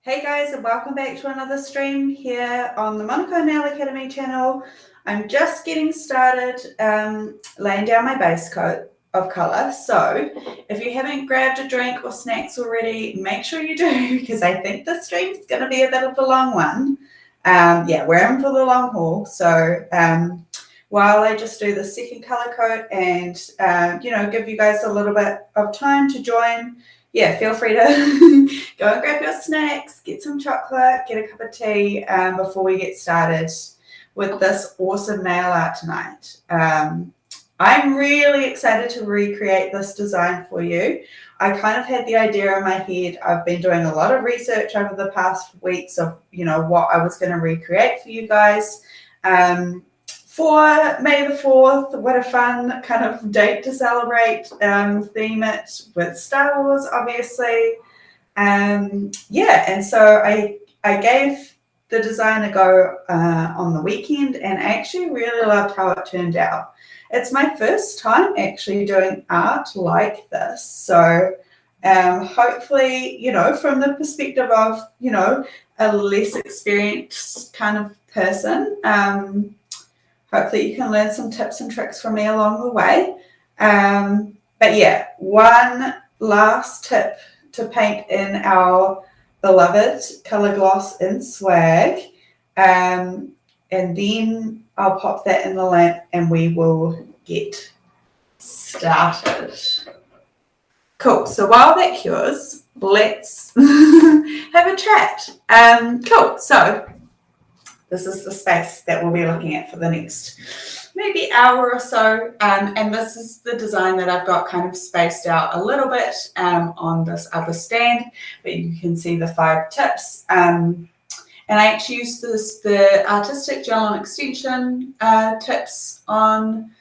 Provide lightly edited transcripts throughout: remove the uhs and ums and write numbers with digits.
Hey guys, and welcome back to another stream here on the Monaco Nail Academy channel. I'm just getting started laying down my base coat of colour. So if you haven't grabbed a drink or snacks already, make sure you do, because I think this stream is going to be a bit of a long one. Yeah, we're in for the long haul. So while I just do the second colour coat and, give you guys a little bit of time to join, yeah, feel free to go and grab your snacks, get some chocolate, get a cup of tea before we get started with this awesome nail art tonight. I'm really excited to recreate this design for you. I kind of had the idea in my head. I've been doing a lot of research over the past weeks of, what I was going to recreate for you guys. For May the 4th, what a fun kind of date to celebrate, theme it with Star Wars, obviously. And so I gave the design a go on the weekend, and I actually really loved how it turned out. It's my first time actually doing art like this. So hopefully, from the perspective of, a less experienced kind of person, hopefully you can learn some tips and tricks from me along the way. But yeah, one last tip to paint in our beloved colour gloss in swag. And then I'll pop that in the lamp and we will get started. Cool, so while that cures, let's have a chat. Cool, so this is the space that we'll be looking at for the next maybe hour or so. And this is the design that I've got kind of spaced out a little bit on this other stand, but you can see the 5 tips. And I actually used the artistic gel on extension tips on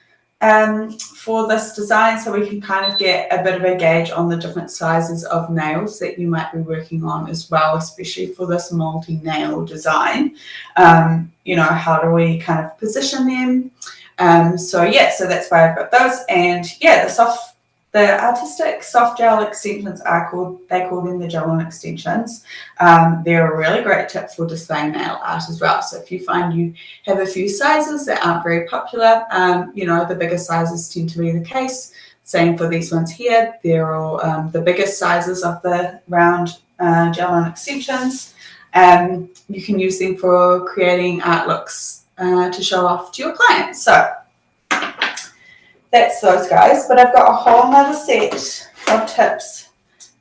for this design, so we can kind of get a bit of a gauge on the different sizes of nails that you might be working on as well, especially for this multi-nail design. How do we kind of position them? So that's why I've got those. And yeah, the artistic soft gel extensions they call them the gel on extensions. They're a really great tip for displaying nail art as well. So if you find you have a few sizes that aren't very popular, the bigger sizes tend to be the case. Same for these ones here. They're all the biggest sizes of the round gel on extensions. You can use them for creating art looks to show off to your clients. So that's those guys, but I've got a whole nother set of tips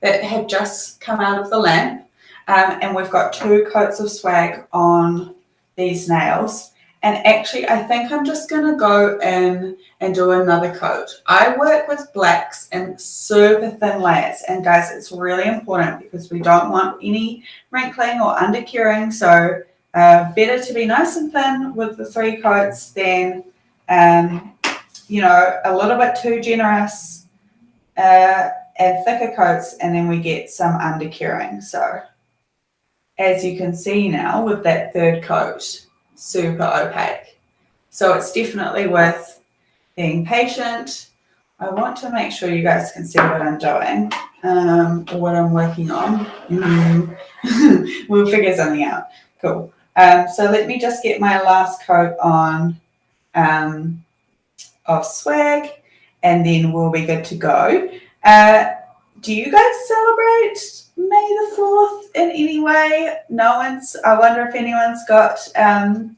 that have just come out of the lamp, and we've got 2 coats of swag on these nails. And actually, I think I'm just going to go in and do another coat. I work with blacks and super thin layers, and guys, it's really important because we don't want any wrinkling or undercuring, so better to be nice and thin with the 3 coats than a little bit too generous and thicker coats, and then we get some undercuring. So as you can see now with that 3rd coat, super opaque. So it's definitely worth being patient. I want to make sure you guys can see what I'm doing or what I'm working on. We'll figure something out. Cool. So let me just get my last coat on of swag, and then we'll be good to go. Do you guys celebrate May the 4th in any way? I wonder if anyone's got, a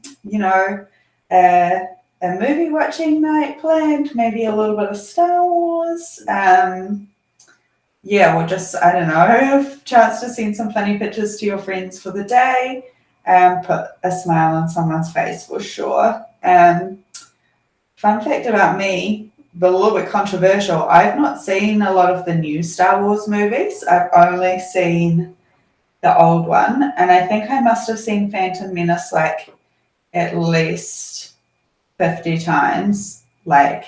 movie watching night planned, maybe a little bit of Star Wars. Or just, I don't know, a chance to send some funny pictures to your friends for the day. Put a smile on someone's face for sure. Fun fact about me, but a little bit controversial, I've not seen a lot of the new Star Wars movies. I've only seen the old one, and I think I must have seen Phantom Menace like at least 50 times, like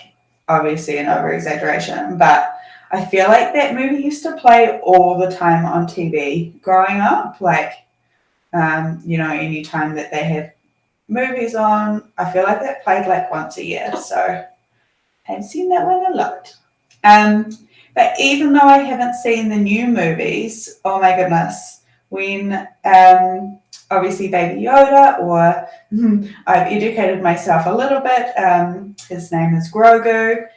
obviously an over-exaggeration, but I feel like that movie used to play all the time on TV growing up, like, any time that they had movies on, I feel like that played like once a year, so I've seen that one a lot. But even though I haven't seen the new movies, oh my goodness, when obviously Baby Yoda, or I've educated myself a little bit, his name is Grogu,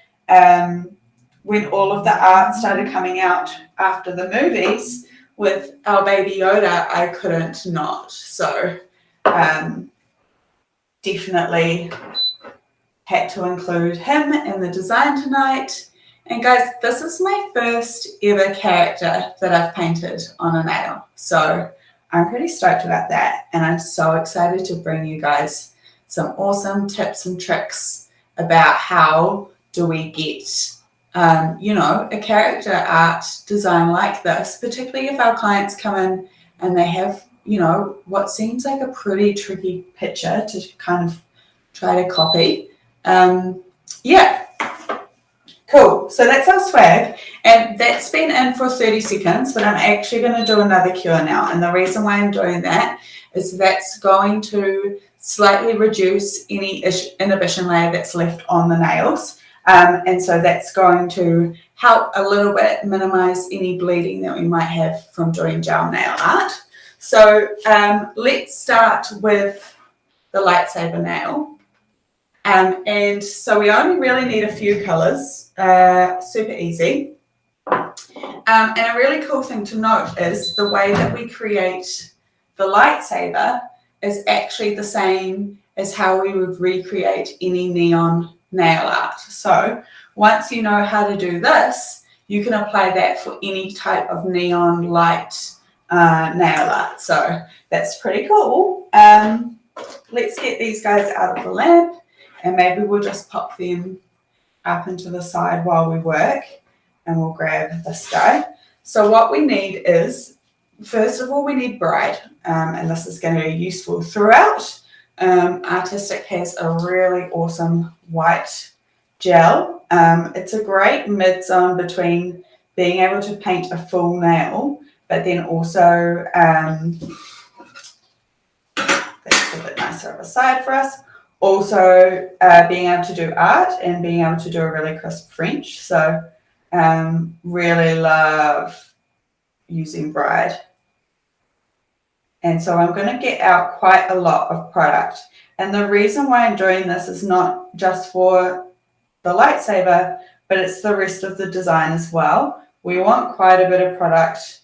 when all of the art started coming out after the movies with our Baby Yoda, I couldn't not. So definitely had to include him in the design tonight. And guys, this is my first ever character that I've painted on a nail. So I'm pretty stoked about that. And I'm so excited to bring you guys some awesome tips and tricks about how do we get, a character art design like this, particularly if our clients come in and they have, what seems like a pretty tricky picture to kind of try to copy. Cool. So that's our swag, and that's been in for 30 seconds, but I'm actually going to do another cure now. And the reason why I'm doing that is that's going to slightly reduce any inhibition layer that's left on the nails. And so that's going to help a little bit minimize any bleeding that we might have from doing gel nail art. So let's start with the lightsaber nail. And so we only really need a few colors, super easy. And a really cool thing to note is the way that we create the lightsaber is actually the same as how we would recreate any neon nail art. So once you know how to do this, you can apply that for any type of neon light nail art. So that's pretty cool. Let's get these guys out of the lamp. And maybe we'll just pop them up into the side while we work, and we'll grab this guy. So what we need is, first of all, we need Bride, and this is going to be useful throughout. Artistic has a really awesome white gel. It's a great mid-zone between being able to paint a full nail, but then also, that's a bit nicer of a side for us. Also, being able to do art and being able to do a really crisp French. So, really love using Bride. And so I'm going to get out quite a lot of product. And the reason why I'm doing this is not just for the lightsaber, but it's the rest of the design as well. We want quite a bit of product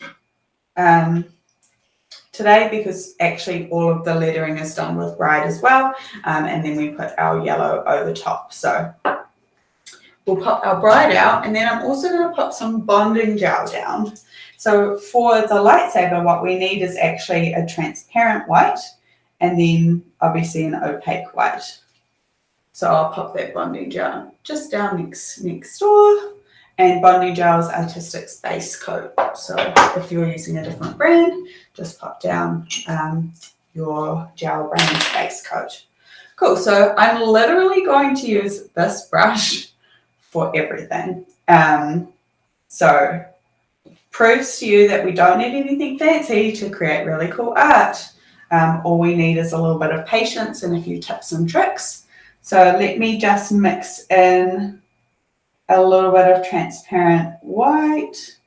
today, because actually all of the lettering is done with Bride as well, and then we put our yellow over top. So we'll pop our Bride out, and then I'm also going to put some bonding gel down. So for the lightsaber, what we need is actually a transparent white, and then obviously an opaque white. So I'll pop that bonding gel just down next door. And bonding gel is Artistic's base coat. So if you're using a different brand, just pop down your gel brand's base coat. Cool. So I'm literally going to use this brush for everything. So proves to you that we don't need anything fancy to create really cool art. All we need is a little bit of patience and a few tips and tricks. So let me just mix in a little bit of transparent white.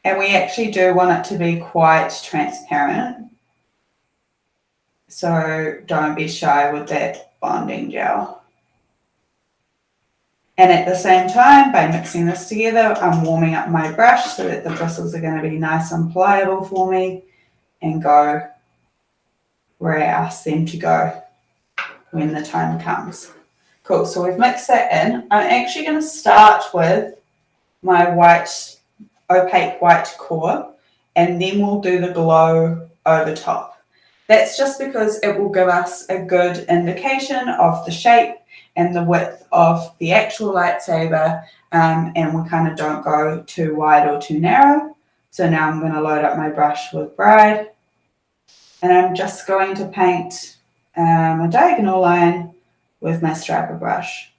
And we actually do want it to be quite transparent. So don't be shy with that bonding gel. And at the same time, by mixing this together, I'm warming up my brush so that the bristles are going to be nice and pliable for me and go where I ask them to go when the time comes. Cool, so we've mixed that in. I'm actually going to start with my white, opaque white core, and then we'll do the glow over top. That's just because it will give us a good indication of the shape and the width of the actual lightsaber, and we kind of don't go too wide or too narrow. So now I'm going to load up my brush with Bride, and I'm just going to paint a diagonal line with my striper brush.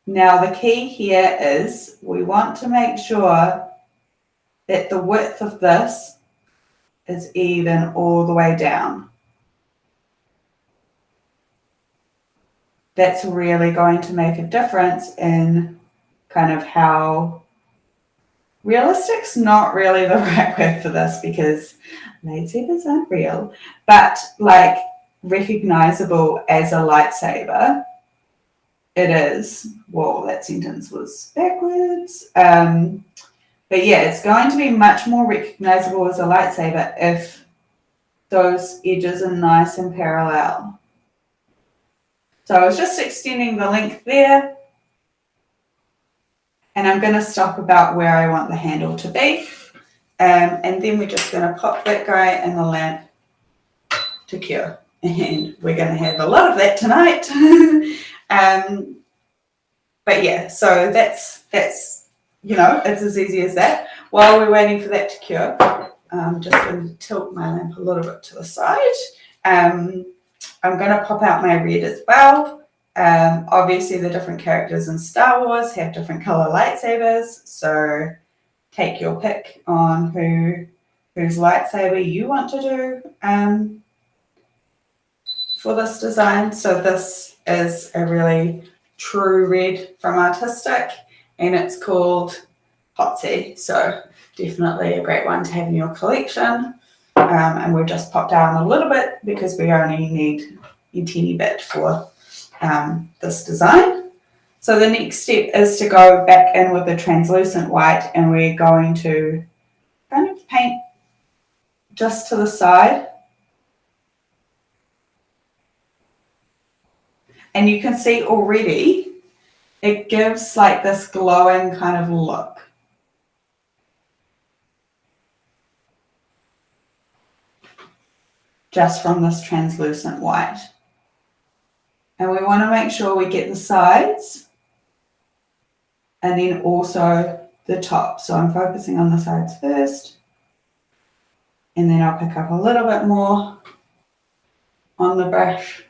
Now the key here is we want to make sure that the width of this is even all the way down. That's really going to make a difference in kind of how realistic's not really the right word for this because lightsabers aren't real, but like recognizable as a lightsaber, it is. Whoa, that sentence was backwards. But yeah, it's going to be much more recognizable as a lightsaber if those edges are nice and parallel. So I was just extending the length there, and I'm going to stop about where I want the handle to be. And then we're just going to pop that guy in the lamp to cure. And we're going to have a lot of that tonight. But yeah, so that's you know, it's as easy as that. While we're waiting for that to cure, I'm just going to tilt my lamp a little bit to the side. I'm going to pop out my red as well. Obviously, the different characters in Star Wars have different color lightsabers, so take your pick on whose lightsaber you want to do for this design. So this is a really true red from Artistic, and it's called Hotsy. So definitely a great one to have in your collection. And we've just popped down a little bit because we only need a teeny bit for this design. So the next step is to go back in with the translucent white, and we're going to kind of paint just to the side. And you can see already it gives like this glowing kind of look. Just from this translucent white. And we want to make sure we get the sides and then also the top. So I'm focusing on the sides first, and then I'll pick up a little bit more on the brush,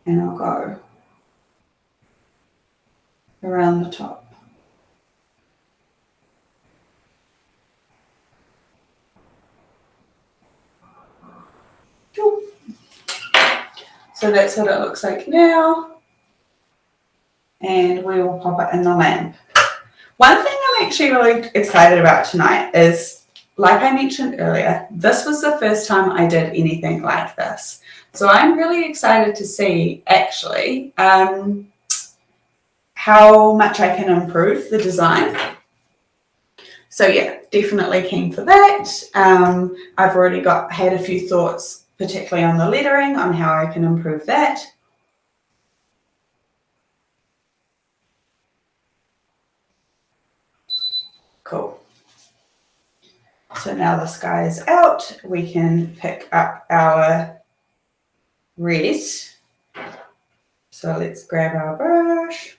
and I'll go around the top. So that's what it looks like now. And we will pop it in the lamp. One thing I'm actually really excited about tonight is, like I mentioned earlier, this was the first time I did anything like this. So I'm really excited to see actually how much I can improve the design. So yeah, definitely keen for that. I've already had a few thoughts, particularly on the lettering, on how I can improve that. Cool. So now the sky is out, we can pick up our red. So let's grab our brush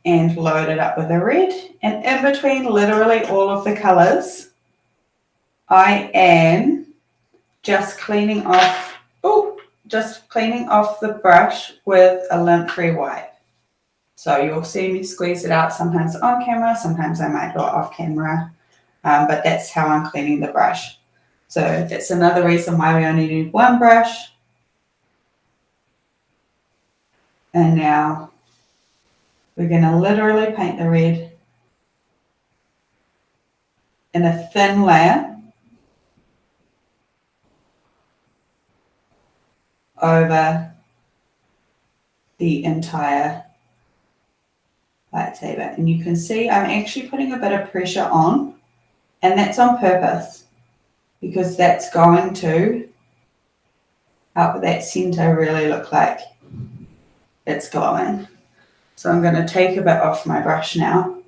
and load it up with a red. And in between literally all of the colors, I am just cleaning off the brush with a lint-free wipe. So you'll see me squeeze it out sometimes on camera, sometimes I might do it off camera, but that's how I'm cleaning the brush. So that's another reason why we only need one brush. And now we're going to literally paint the red in a thin layer over the entire lightsaber. And you can see I'm actually putting a bit of pressure on, and that's on purpose because that's going to help that center really look like it's glowing. So I'm going to take a bit off my brush now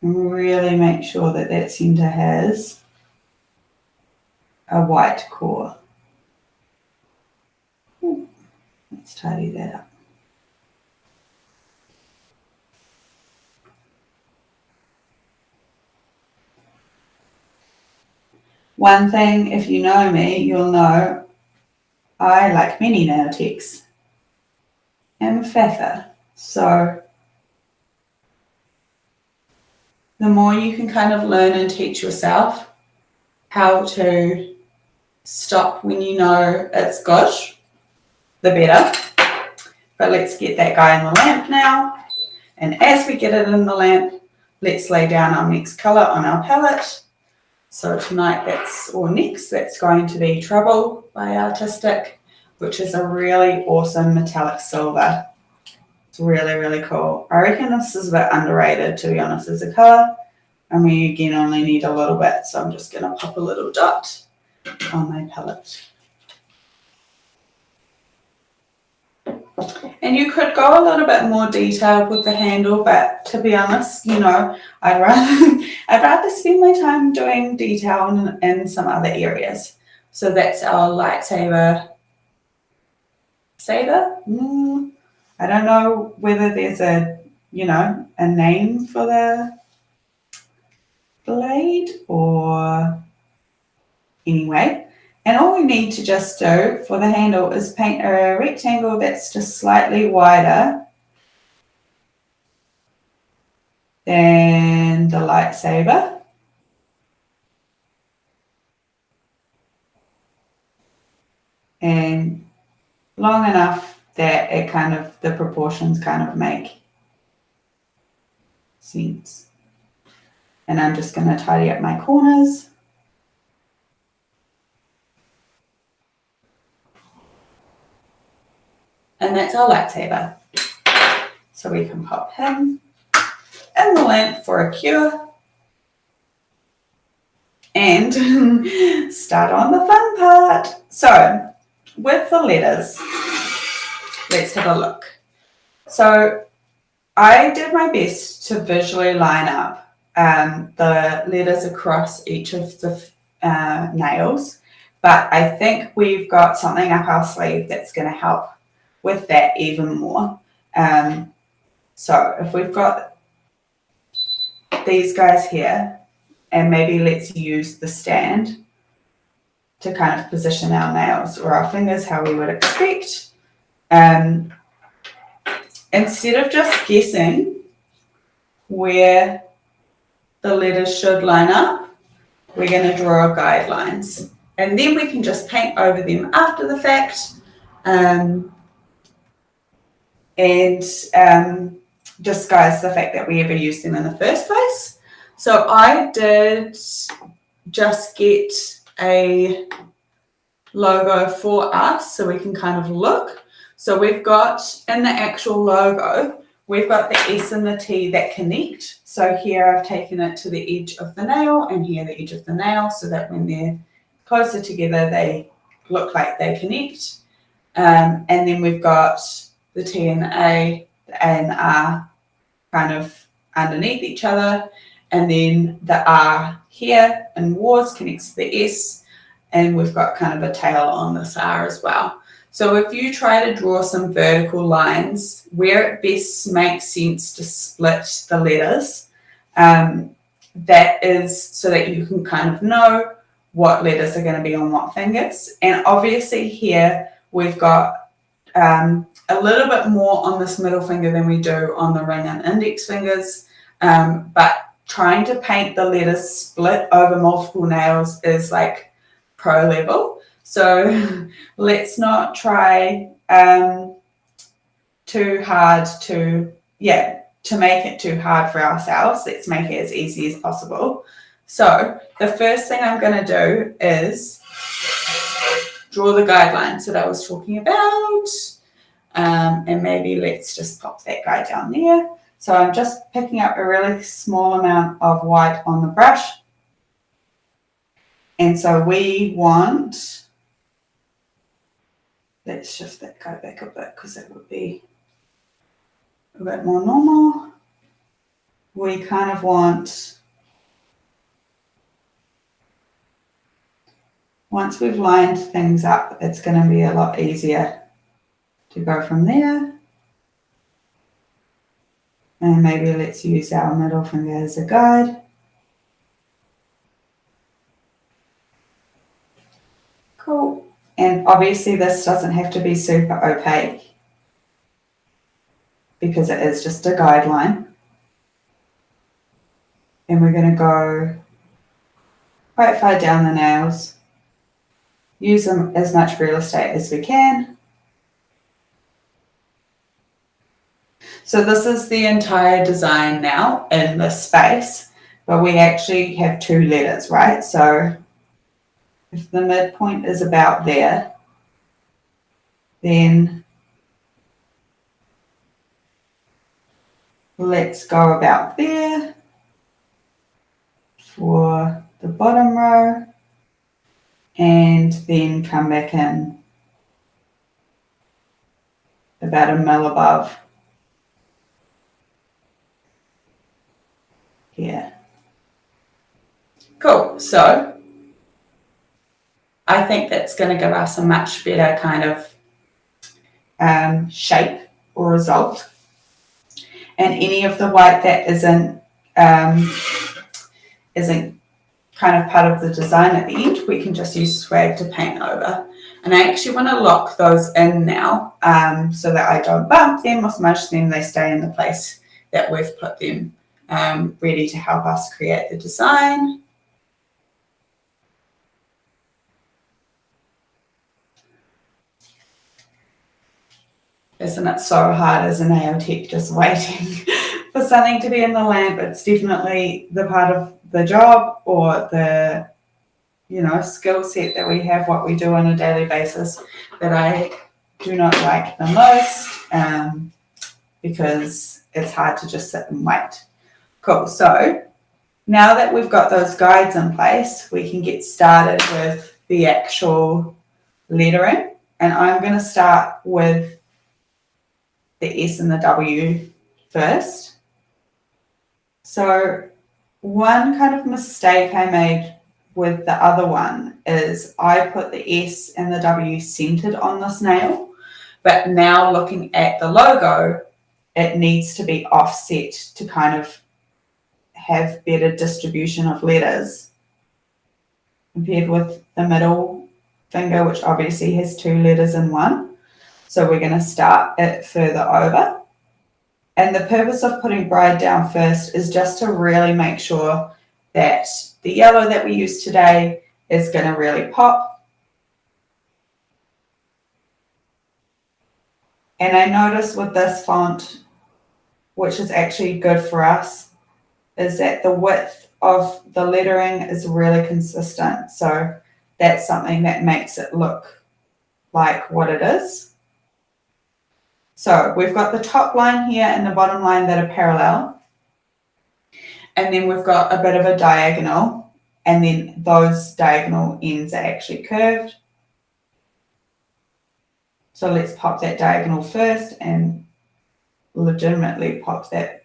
and really make sure that that center has a white core. Let's tidy that up. One thing, if you know me, you'll know I like many nail techs. I'm a faffer, so the more you can kind of learn and teach yourself how to stop when you know it's good, the better. But let's get that guy in the lamp now. And as we get it in the lamp, let's lay down our next colour on our palette. So tonight next, that's going to be Trouble by Artistic, which is a really awesome metallic silver. It's really, really cool. I reckon this is a bit underrated, to be honest, as a colour. And we, again, only need a little bit, so I'm just going to pop a little dot on my palette. And you could go a little bit more detailed with the handle, but to be honest, you know, I'd rather spend my time doing detail in some other areas. So that's our lightsaber saber. I don't know whether there's a name for the blade or anyway. And all we need to just do for the handle is paint a rectangle that's just slightly wider than the lightsaber. And long enough that the proportions kind of make sense. And I'm just going to tidy up my corners. And that's our lightsaber. So we can pop him in the lamp for a cure. And start on the fun part. So with the letters, let's have a look. So I did my best to visually line up the letters across each of the nails, but I think we've got something up our sleeve that's going to help with that even more. So if we've got these guys here, and maybe let's use the stand to kind of position our nails or our fingers how we would expect. Instead of just guessing where the letters should line up, we're going to draw guidelines. And then we can just paint over them after the fact and disguise the fact that we ever used them in the first place. So I did just get a logo for us so we can kind of look. So we've got in the actual logo, we've got the S and the T that connect. So here I've taken it to the edge of the nail and here the edge of the nail so that when they're closer together, they look like they connect. And then we've got the T and the and the R kind of underneath each other. And then the R here in Wars connects to the S. And we've got kind of a tail on this R as well. So if you try to draw some vertical lines, where it best makes sense to split the letters, that is so that you can kind of know what letters are going to be on what fingers. And obviously here we've got a little bit more on this middle finger than we do on the ring and index fingers, but trying to paint the letters split over multiple nails is like pro level. So let's not try too hard to make it too hard for ourselves. Let's make it as easy as possible. So the first thing I'm going to do is draw the guidelines that I was talking about. And maybe let's just pop that guy down there. So I'm just picking up a really small amount of white on the brush. And so we want, let's shift that guy back a bit because it would be a bit more normal. We kind of want, once we've lined things up, it's going to be a lot easier to go from there. And maybe let's use our middle finger as a guide. Cool. And obviously this doesn't have to be super opaque because it is just a guideline. And we're going to go quite far down the nails. Use them as much real estate as we can. So this is the entire design now in this space, but we actually have 2 letters, right? So if the midpoint is about there, then let's go about there for the bottom row, and then come back in about a mil above here. Cool. So I think that's going to give us a much better kind of shape or result. And any of the white that isn't kind of part of the design at the end, we can just use swag to paint over. And I actually want to lock those in now so that I don't bump them or smudge them. They stay in the place that we've put them, ready to help us create the design. Isn't it so hard as a nail tech just waiting for something to be in the lamp? It's definitely the part of the job or the skill set that we have, what we do on a daily basis, that I do not like the most, because it's hard to just sit and wait. Cool. So now that we've got those guides in place, we can get started with the actual lettering. And I'm going to start with the S and the W first. So one kind of mistake I made with the other one is I put the S and the W centered on this nail, but now looking at the logo, it needs to be offset to kind of have better distribution of letters compared with the middle finger, which obviously has 2 letters in one. So we're going to start it further over. And the purpose of putting bride down first is just to really make sure that the yellow that we use today is going to really pop. And I notice with this font, which is actually good for us, is that the width of the lettering is really consistent. So that's something that makes it look like what it is. So we've got the top line here and the bottom line that are parallel. And then we've got a bit of a diagonal, and then those diagonal ends are actually curved. So let's pop that diagonal first and legitimately pop that,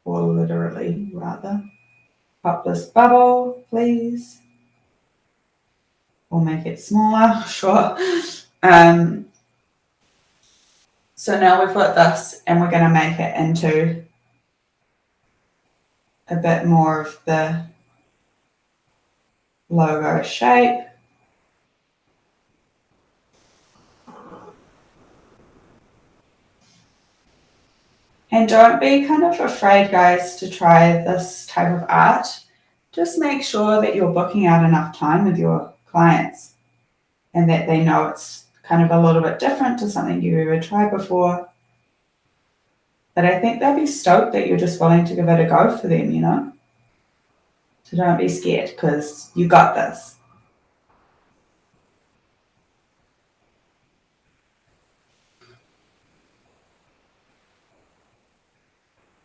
or literally rather, pop this bubble, please. Or make it smaller, sure. So now we've got this, and we're going to make it into a bit more of the logo shape. And don't be kind of afraid, guys, to try this type of art. Just make sure that you're booking out enough time with your clients and that they know it's kind of a little bit different to something you've ever tried before. But I think they'll be stoked that you're just willing to give it a go for them, So don't be scared, because you got this.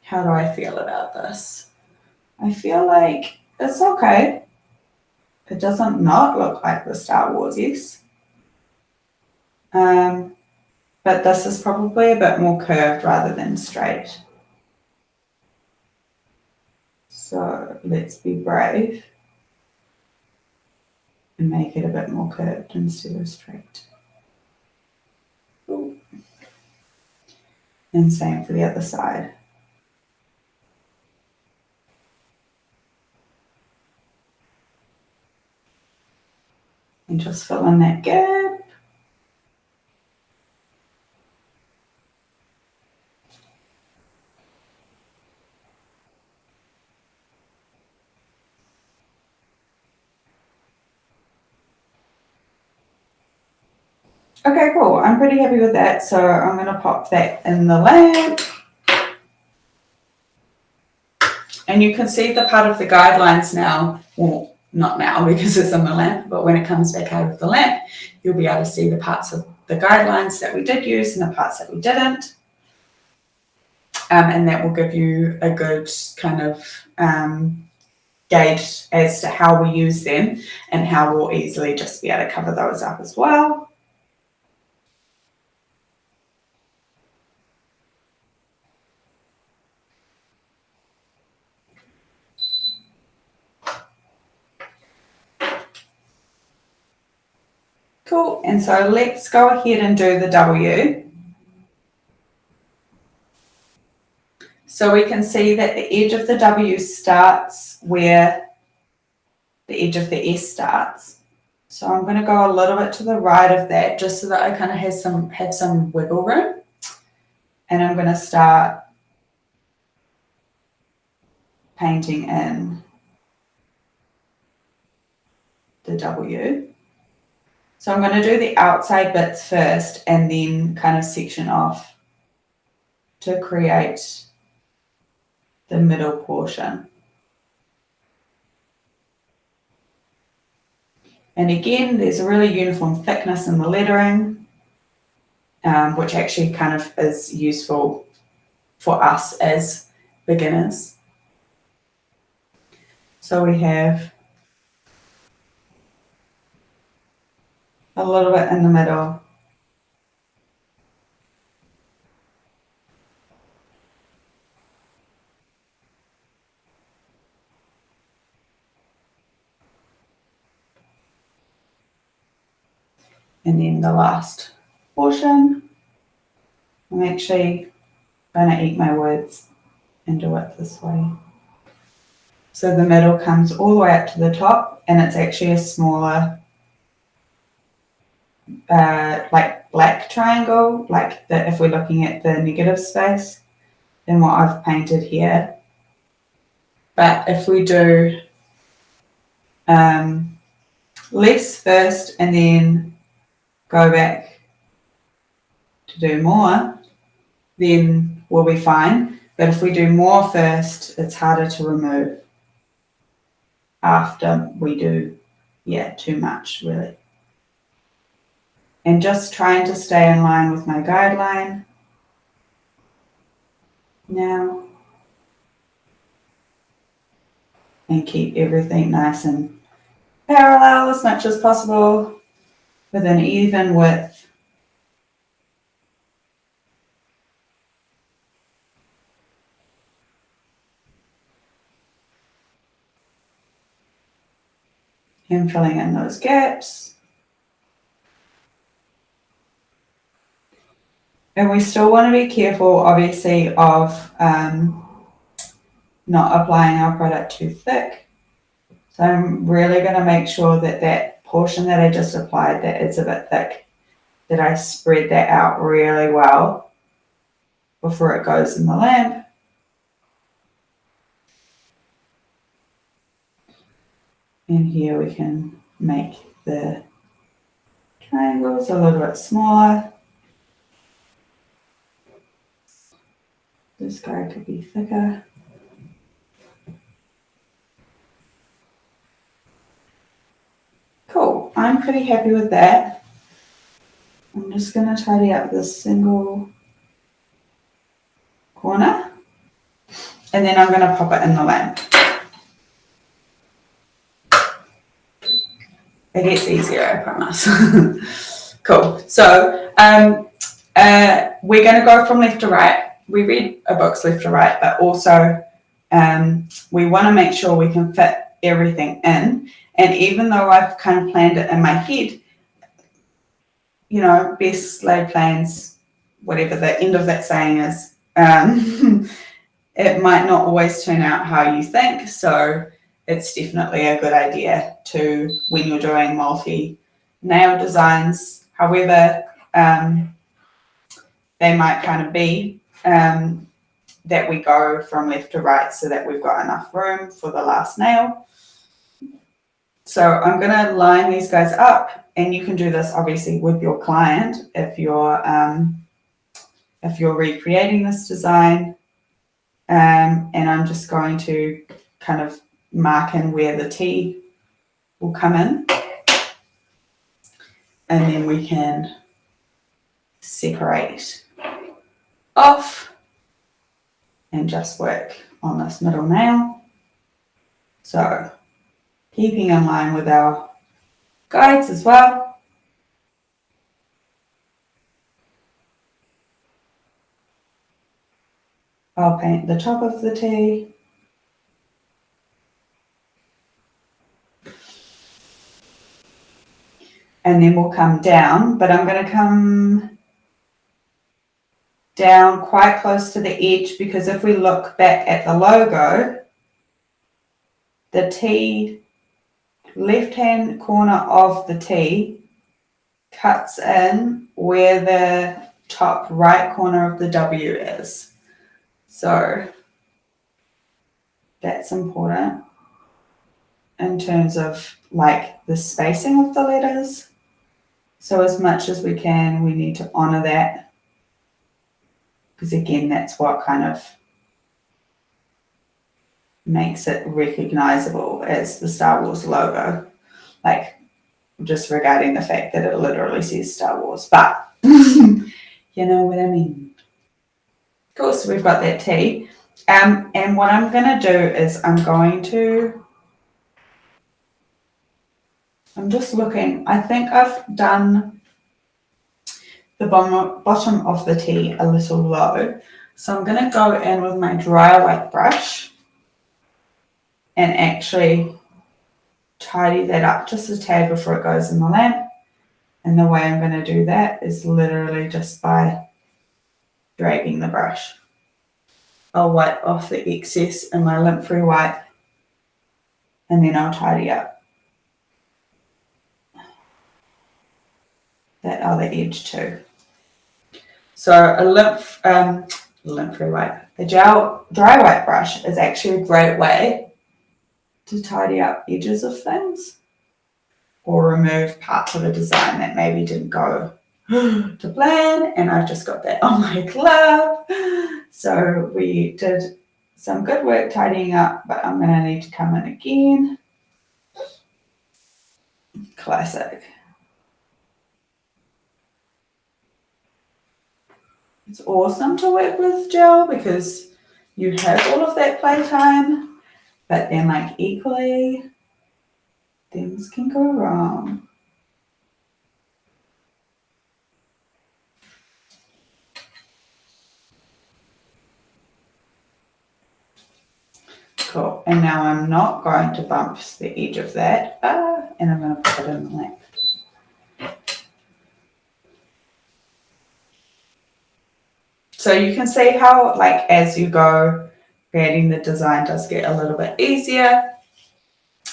How do I feel about this? I feel like it's okay. It doesn't not look like the Star Wars, yes. But this is probably a bit more curved rather than straight. So let's be brave and make it a bit more curved instead of straight. Ooh. And same for the other side. And just fill in that gap. Okay, cool. I'm pretty happy with that. So I'm going to pop that in the lamp. And you can see the part of the guidelines now. Well, not now because it's in the lamp, but when it comes back out of the lamp, you'll be able to see the parts of the guidelines that we did use and the parts that we didn't. And that will give you a good kind of gauge as to how we use them and how we'll easily just be able to cover those up as well. Cool, and so let's go ahead and do the W. So we can see that the edge of the W starts where the edge of the S starts. So I'm going to go a little bit to the right of that just so that I kind of have some wiggle room. And I'm going to start painting in the W. So I'm going to do the outside bits first and then kind of section off to create the middle portion. And again, there's a really uniform thickness in the lettering, which actually kind of is useful for us as beginners. So we have a little bit in the middle. And then the last portion. I'm actually going to eat my words and do it this way. So the middle comes all the way up to the top, and it's actually a smaller, like black triangle, like if we're looking at the negative space, than what I've painted here. But if we do less first and then go back to do more, then we'll be fine. But if we do more first, it's harder to remove after we do, too much really. And just trying to stay in line with my guideline now. And keep everything nice and parallel as much as possible with an even width. And filling in those gaps. And we still want to be careful, obviously, of not applying our product too thick. So I'm really going to make sure that that portion that I just applied, that it's a bit thick, that I spread that out really well before it goes in the lamp. And here we can make the triangles a little bit smaller. This guy could be thicker. Cool, I'm pretty happy with that. I'm just going to tidy up this single corner. And then I'm going to pop it in the lamp. It gets easier, I promise. Cool. So we're going to go from left to right. We read a book's left to right, but also we want to make sure we can fit everything in. And even though I've kind of planned it in my head, you know, best laid plans, whatever the end of that saying is, it might not always turn out how you think. So it's definitely a good idea to, when you're doing multi-nail designs, however they might kind of be, that we go from left to right so that we've got enough room for the last nail. So I'm going to line these guys up and you can do this obviously with your client if you're recreating this design. And I'm just going to kind of mark in where the T will come in, and then we can separate off and just work on this middle nail. So keeping in line with our guides as well. I'll paint the top of the T. And then we'll come down, but I'm going to come down quite close to the edge, because if we look back at the logo, the T, left-hand corner of the T cuts in where the top right corner of the W is. So that's important in terms of like the spacing of the letters. So as much as we can, we need to honor that, because again, that's what kind of makes it recognizable as the Star Wars logo, like disregarding the fact that it literally says Star Wars, but you know what I mean. Of course, we've got that T. And what I'm going to do is I'm just looking. I think I've done the bottom of the T a little low. So I'm going to go in with my dry white brush and actually tidy that up just a tad before it goes in the lamp. And the way I'm going to do that is literally just by dragging the brush. I'll wipe off the excess in my lint-free wipe, and then I'll tidy up that other edge too. So a lint-free wipe, a dry white brush is actually a great way to tidy up edges of things or remove parts of a design that maybe didn't go to plan. And I've just got that on my glove. So we did some good work tidying up, but I'm going to need to come in again. Classic. It's awesome to work with gel because you have all of that playtime, but then like equally, things can go wrong. Cool. And now I'm not going to bump the edge of that, and I'm going to put it in the lamp. So you can see how, like, as you go, creating the design does get a little bit easier.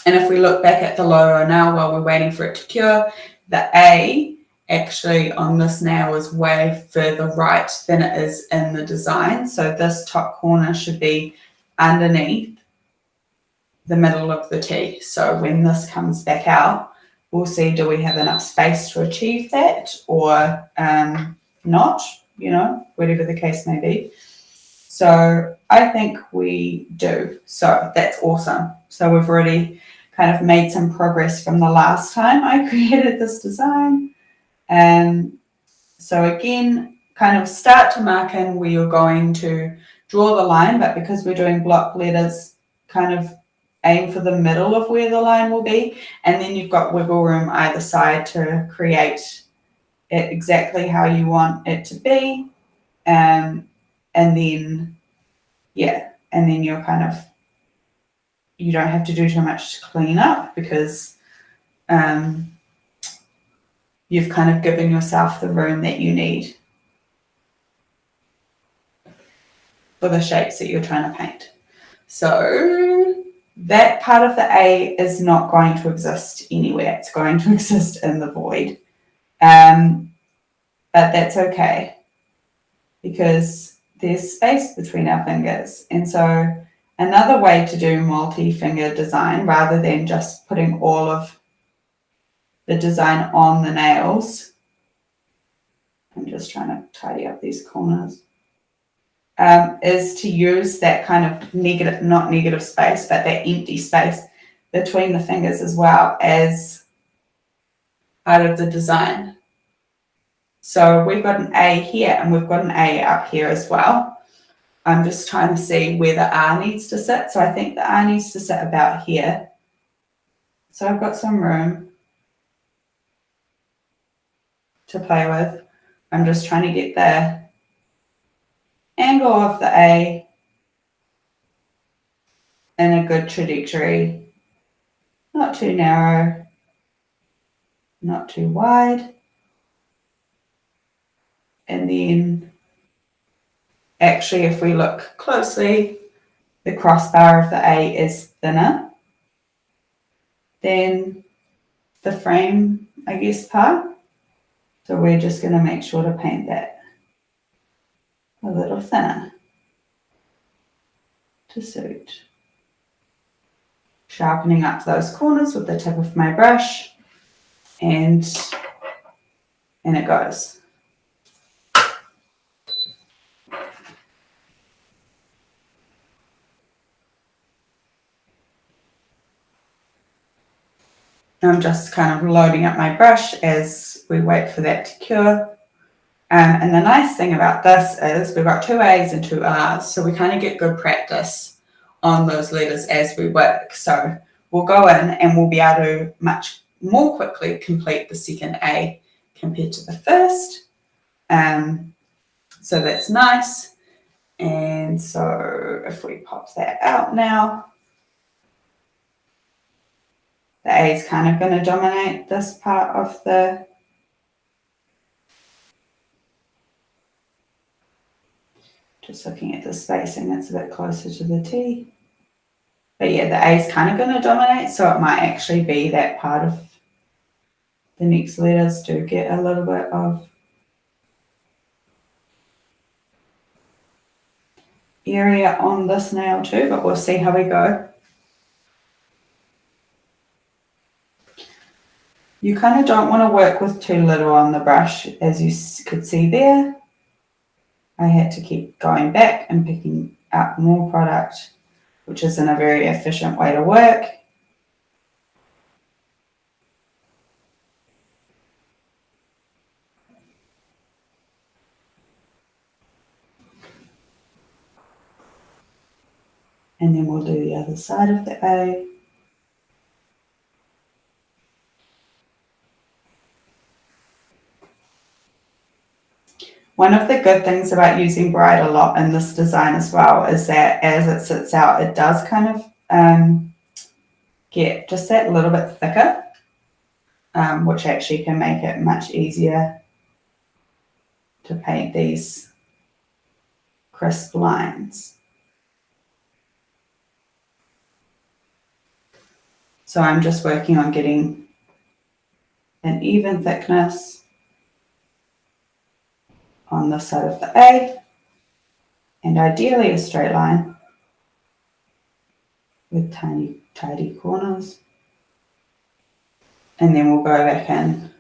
And if we look back at the logo now while we're waiting for it to cure, the A actually on this nail is way further right than it is in the design. So this top corner should be underneath the middle of the T. So when this comes back out, we'll see, do we have enough space to achieve that or not, you know, whatever the case may be. So I think we do. So that's awesome. So we've already kind of made some progress from the last time I created this design. So again, kind of start to mark in where you're going to draw the line, but because we're doing block letters, kind of aim for the middle of where the line will be, and then you've got wiggle room either side to create it exactly how you want it to be. And then, yeah, and then you're kind of, you don't have to do too much to clean up because you've kind of given yourself the room that you need for the shapes that you're trying to paint. So that part of the A is not going to exist anywhere. It's going to exist in the void. But that's okay because there's space between our fingers. And so another way to do multi-finger design rather than just putting all of the design on the nails. I'm just trying to tidy up these corners. Is to use that kind of negative, not negative space, but that empty space between the fingers as well as part of the design. So we've got an A here and we've got an A up here as well. I'm just trying to see where the R needs to sit. So I think the R needs to sit about here. So I've got some room to play with. I'm just trying to get the angle of the A in a good trajectory. Not too narrow, not too wide. And then actually, if we look closely, the crossbar of the A is thinner than the frame, I guess, part. So we're just going to make sure to paint that a little thinner to suit. Sharpening up those corners with the tip of my brush, and it goes. I'm just kind of loading up my brush as we wait for that to cure. And the nice thing about this is we've got 2 A's and 2 R's, so we kind of get good practice on those letters as we work. So we'll go in and we'll be able to much more quickly complete the second A compared to the first. So that's nice. And so if we pop that out now, the A is kind of going to dominate this part of the just looking at the spacing, it's a bit closer to the T. But yeah, the A is kind of going to dominate, so it might actually be that part of the next letters do get a little bit of area on this nail too, but we'll see how we go. You kind of don't want to work with too little on the brush, as you could see there. I had to keep going back and picking up more product, which isn't a very efficient way to work. And then we'll do the other side of the A. One of the good things about using bright a lot in this design as well is that as it sits out, it does kind of get just that little bit thicker, which actually can make it much easier to paint these crisp lines. So I'm just working on getting an even thickness on this side of the A, and ideally a straight line with tiny, tidy corners. And then we'll go back in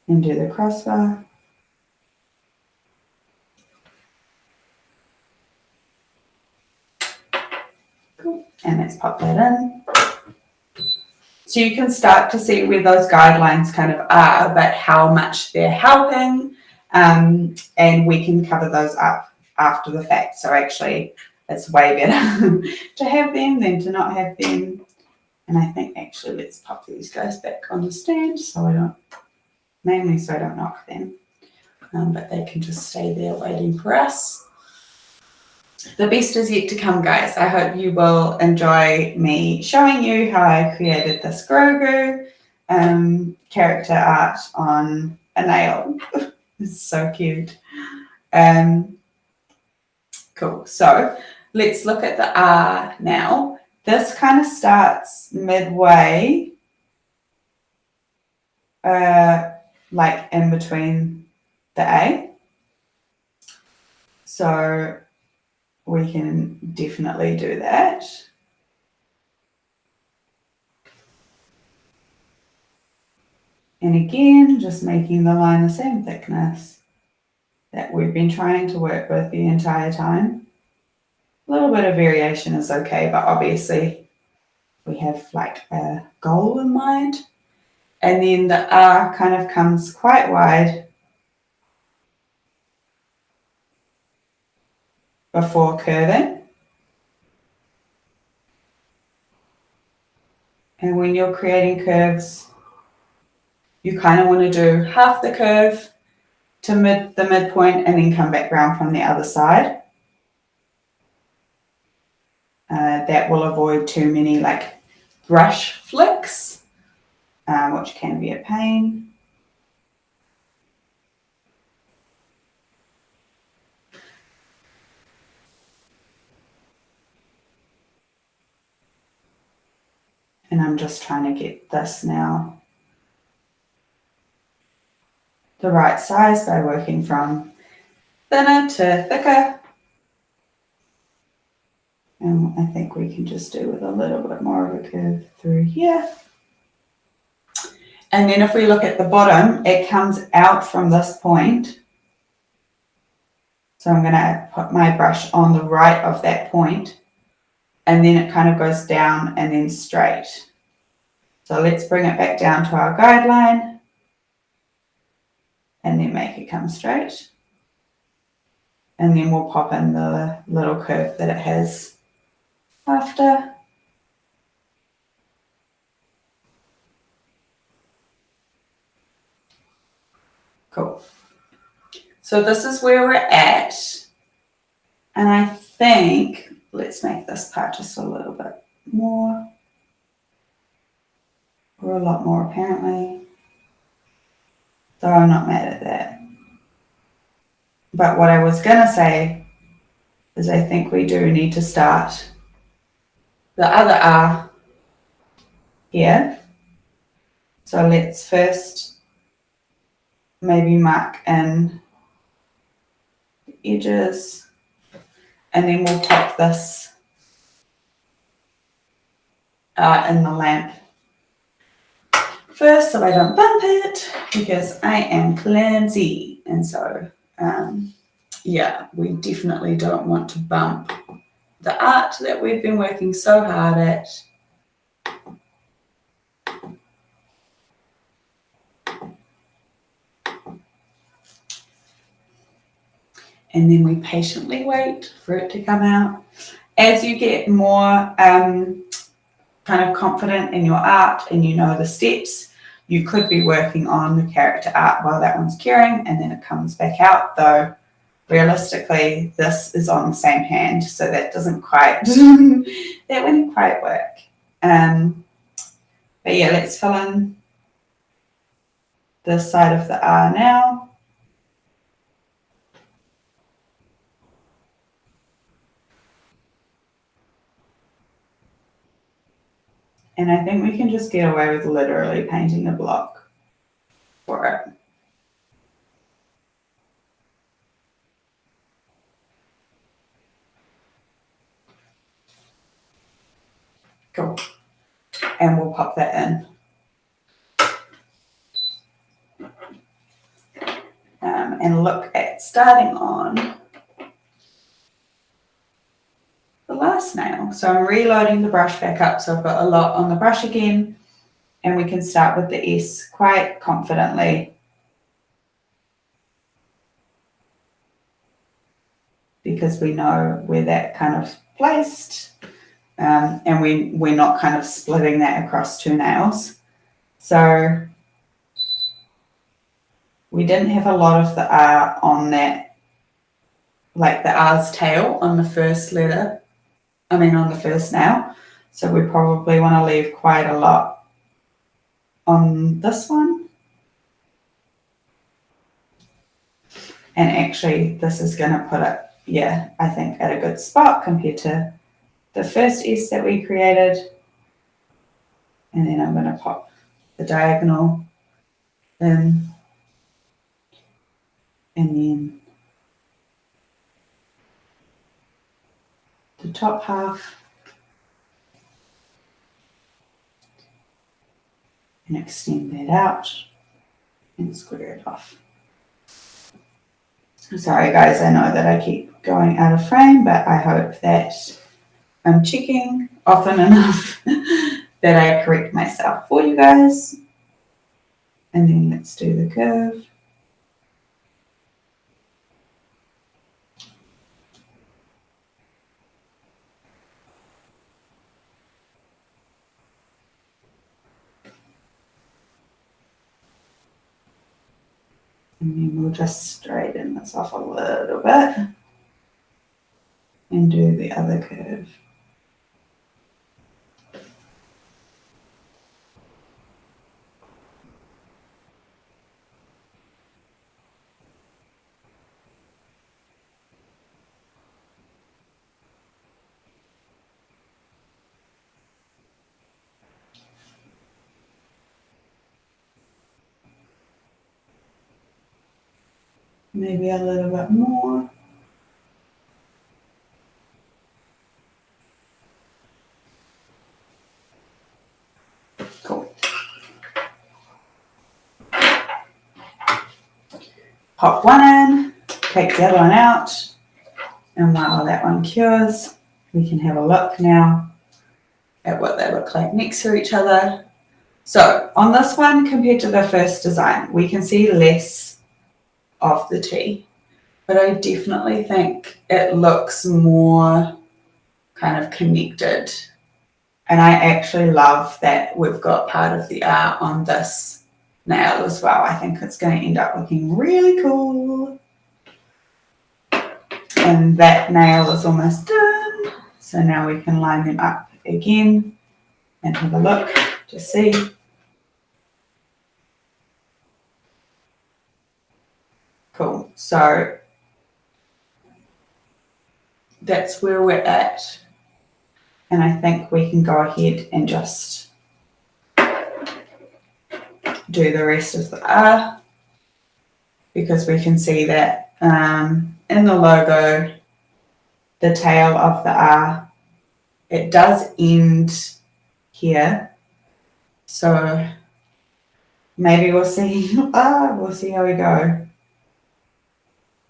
and do the crossbar. Cool. And let's pop that in. So you can start to see where those guidelines kind of are, but how much they're helping, and we can cover those up after the fact. So actually, it's way better to have them than to not have them. And I think actually let's pop these guys back on the stand so I don't, mainly so I don't knock them, but they can just stay there waiting for us. The best is yet to come, guys. I hope you will enjoy me showing you how I created this Grogu character art on a nail. It's so cute. Cool. So let's look at the R now. This kind of starts midway, like in between the A. So we can definitely do that. And again, just making the line the same thickness that we've been trying to work with the entire time. A little bit of variation is okay, but obviously we have like a goal in mind. And then the R kind of comes quite wide before curving. And when you're creating curves, you kind of want to do half the curve to the midpoint and then come back round from the other side. That will avoid too many like brush flicks, which can be a pain. And I'm just trying to get this now the right size by working from thinner to thicker. And I think we can just do with a little bit more of a curve through here. And then if we look at the bottom, it comes out from this point. So I'm going to put my brush on the right of that point, and then it kind of goes down and then straight. So let's bring it back down to our guideline and then make it come straight. And then we'll pop in the little curve that it has after. Cool. So this is where we're at. And I think, let's make this part just a little bit more. Or a lot more apparently. So I'm not mad at that. But what I was going to say is I think we do need to start the other R here. So let's first maybe mark in the edges, and then we'll pop this in the lamp first so I don't bump it, because I am clumsy. And so, yeah, we definitely don't want to bump the art that we've been working so hard at. And then we patiently wait for it to come out. As you get more kind of confident in your art and you know the steps, you could be working on the character art while that one's curing, and then it comes back out, though realistically this is on the same hand, so that doesn't quite that wouldn't quite work. But yeah, let's fill in this side of the R now. And I think we can just get away with literally painting the block for it. Cool. And we'll pop that in. And look at starting on the last nail. So I'm reloading the brush back up, so I've got a lot on the brush again, and we can start with the S quite confidently. Because we know where that kind of placed, and we're not kind of splitting that across two nails. So we didn't have a lot of the R on that, like the R's tail on the first letter, on the first nail. So we probably want to leave quite a lot on this one. And actually this is going to put it, yeah, I think at a good spot compared to the first S that we created. And then I'm going to pop the diagonal in, and then the top half, and extend that out. and square it off. Sorry guys, I know that I keep going out of frame, but I hope that I'm checking often enough that I correct myself for you guys. And then let's do the curve. And then we'll just straighten this off a little bit and do the other curve. Maybe a little bit more. Cool. Pop one in, take the other one out, and while that one cures, we can have a look now at what they look like next to each other. So on this one, compared to the first design, we can see less of the T, but I definitely think it looks more kind of connected. And I actually love that we've got part of the art on this nail as well. I think it's going to end up looking really cool. And that nail is almost done. So now we can line them up again and have a look to see. Cool. So that's where we're at. And I think we can go ahead and just do the rest of the R, because we can see that in the logo, the tail of the R, it does end here. So maybe we'll see, we'll see how we go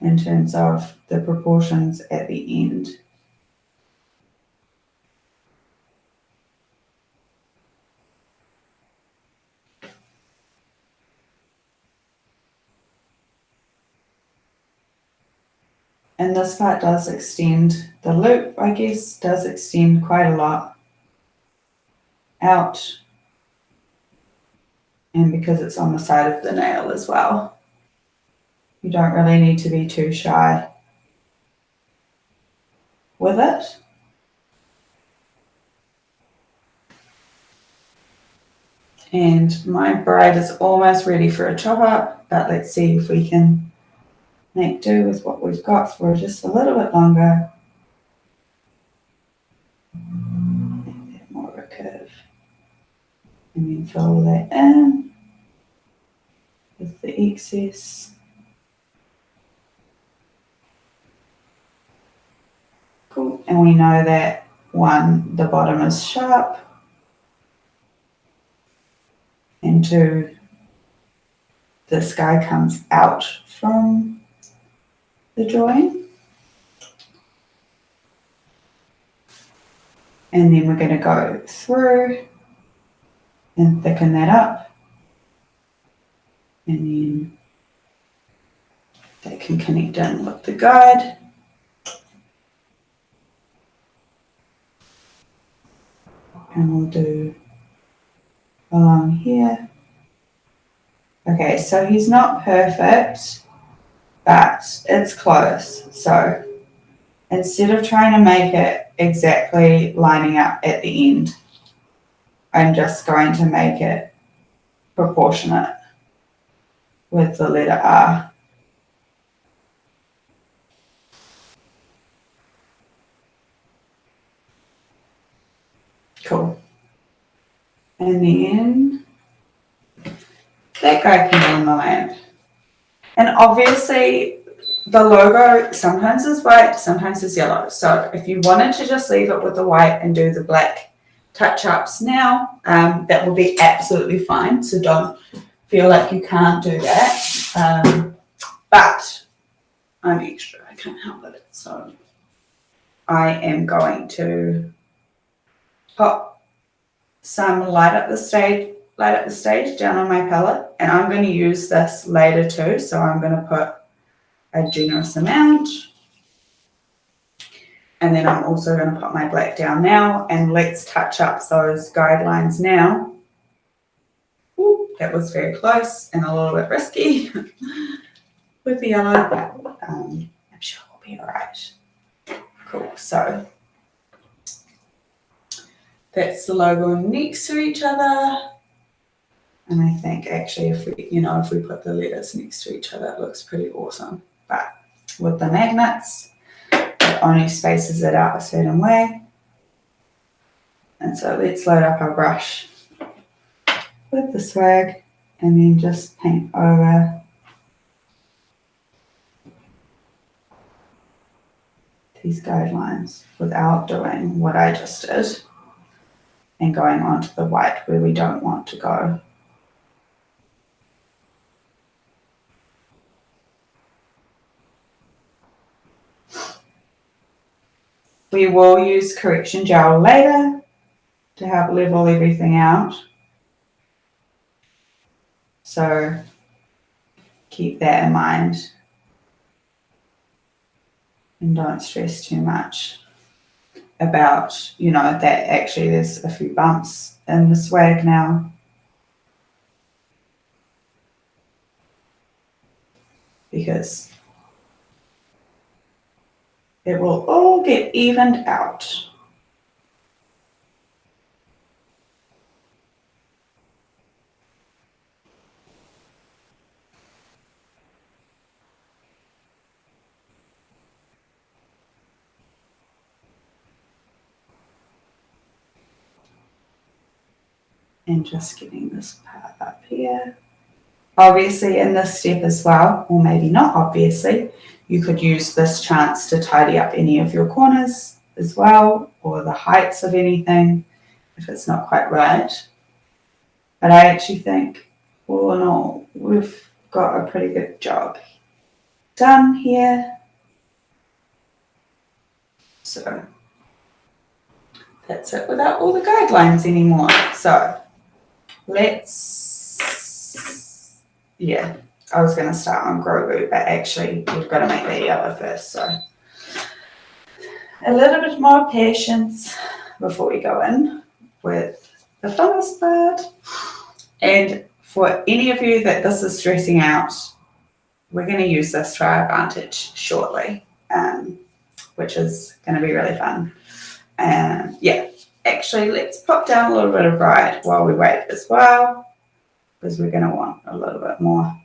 in terms of the proportions at the end. And this part does extend, the loop, I guess, does extend quite a lot out. And because it's on the side of the nail as well, you don't really need to be too shy with it. And my bride is almost ready for a chop up, but let's see if we can make do with what we've got for just a little bit longer. Make that more of a curve. And then fill that in with the excess. Cool. And we know that one, the bottom is sharp, and two, this guy comes out from the join. And then we're going to go through and thicken that up. And then that can connect in with the guide. And we'll do along here. Okay, so he's not perfect, but it's close. So instead of trying to make it exactly lining up at the end, I'm just going to make it proportionate with the letter R. Cool. And then that guy can go on the lamp. And obviously the logo sometimes is white, sometimes is yellow. So if you wanted to just leave it with the white and do the black touch-ups now, that will be absolutely fine. So don't feel like you can't do that. But I'm extra, I can't help it. So I am going to pop some light up the stage down on my palette, and I'm going to use this later too, so I'm going to put a generous amount, and then I'm also going to put my black down now, and let's touch up those guidelines now. Ooh, that was very close and a little bit risky with the yellow, but I'm sure we'll be all right. Cool, so that's the logo next to each other. And I think actually if we put the letters next to each other, it looks pretty awesome. But with the magnets, it only spaces it out a certain way. And so let's load up our brush with the swag and then just paint over these guidelines without doing what I just did and going onto the white where we don't want to go. We will use correction gel later to help level everything out. So keep that in mind and don't stress too much about, that actually there's a few bumps in the swag now. Because it will all get evened out. And just getting this part up here. Obviously in this step as well, or maybe not obviously, you could use this chance to tidy up any of your corners as well, or the heights of anything if it's not quite right. But I actually think all in all, we've got a pretty good job done here. So that's it without all the guidelines anymore. So I was going to start on Grogu, but actually we've got to make that yellow first. So a little bit more patience before we go in with the funnest part. And for any of you that this is stressing out, we're going to use this to our advantage shortly, which is going to be really fun. Actually, let's pop down a little bit of bright while we wait as well, because we're going to want a little bit more.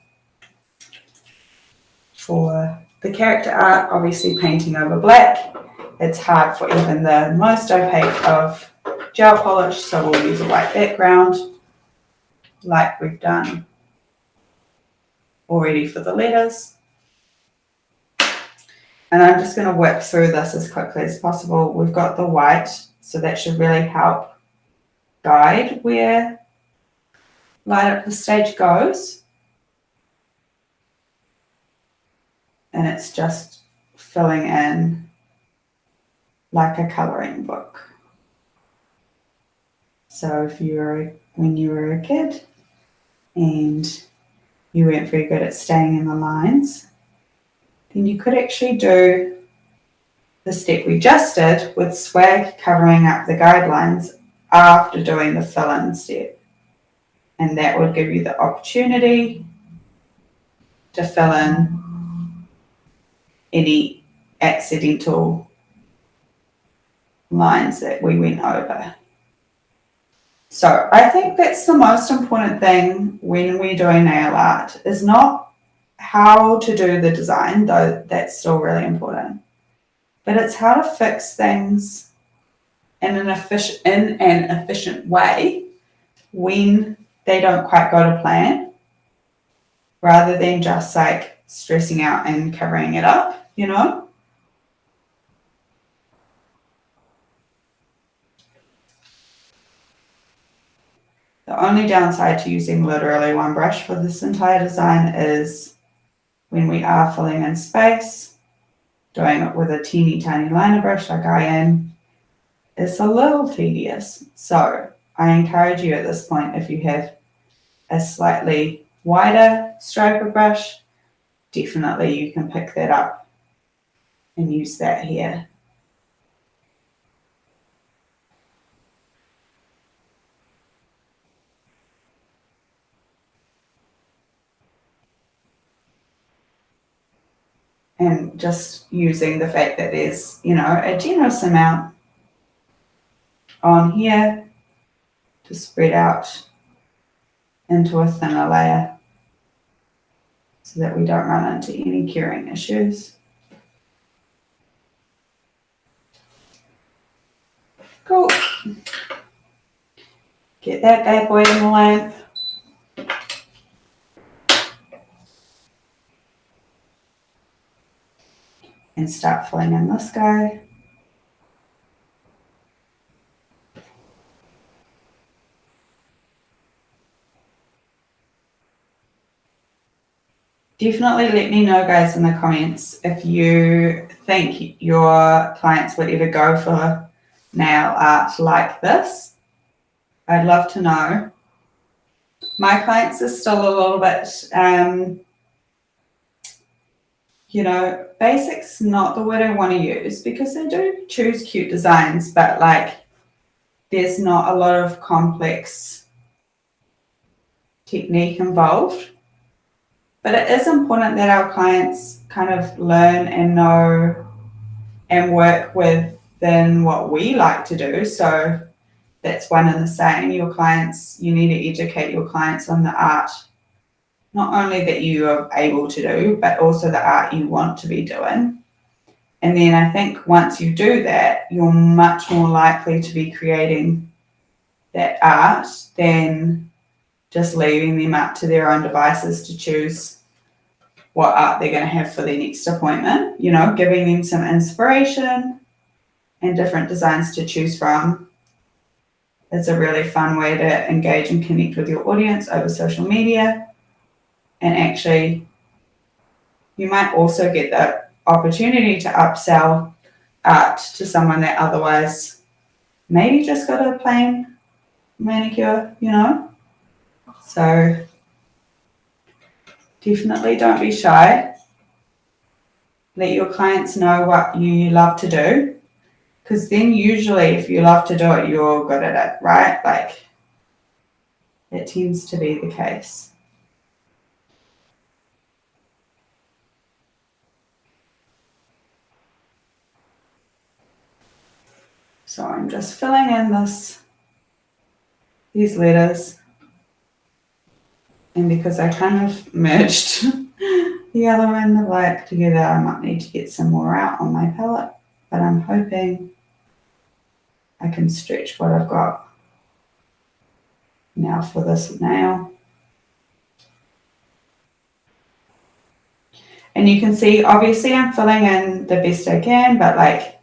For the character art, obviously painting over black, it's hard for even the most opaque of gel polish, so we'll use a white background like we've done already for the letters. And I'm just going to work through this as quickly as possible. We've got the white, so that should really help guide where Light Up the Stage goes. And it's just filling in like a colouring book. So when you were a kid and you weren't very good at staying in the lines, then you could actually do the step we just did with swag covering up the guidelines after doing the fill-in step. And that would give you the opportunity to fill in any accidental lines that we went over. So I think that's the most important thing when we're doing nail art, is not how to do the design, though that's still really important, but it's how to fix things in an efficient way when they don't quite go to plan, rather than just like stressing out and covering it up, The only downside to using literally one brush for this entire design is when we are filling in space, doing it with a teeny tiny liner brush like I am, it's a little tedious. So I encourage you at this point, if you have a slightly wider striper brush, definitely you can pick that up and use that here. And just using the fact that there's, a generous amount on here to spread out into a thinner layer so that we don't run into any curing issues. Cool. Get that bad boy in the lamp. And start filling in this guy. Definitely let me know, guys, in the comments if you think your clients would ever go for nail art like this. I'd love to know. My clients are still a little bit, basic's not the word I want to use because they do choose cute designs, but there's not a lot of complex technique involved. But it is important that our clients kind of learn and know and work within what we like to do. So that's one and the same. You need to educate your clients on the art, not only that you are able to do, but also the art you want to be doing. And then I think once you do that, you're much more likely to be creating that art than just leaving them up to their own devices to choose what art they're going to have for their next appointment. Giving them some inspiration and different designs to choose from. It's a really fun way to engage and connect with your audience over social media. And actually, you might also get the opportunity to upsell art to someone that otherwise maybe just got a plain manicure, So definitely don't be shy. Let your clients know what you love to do, because then usually if you love to do it, you're good at it, right? That tends to be the case. So I'm just filling in these letters. And because I kind of merged the yellow and the black together, I might need to get some more out on my palette. But I'm hoping I can stretch what I've got now for this nail. And you can see, obviously I'm filling in the best I can, but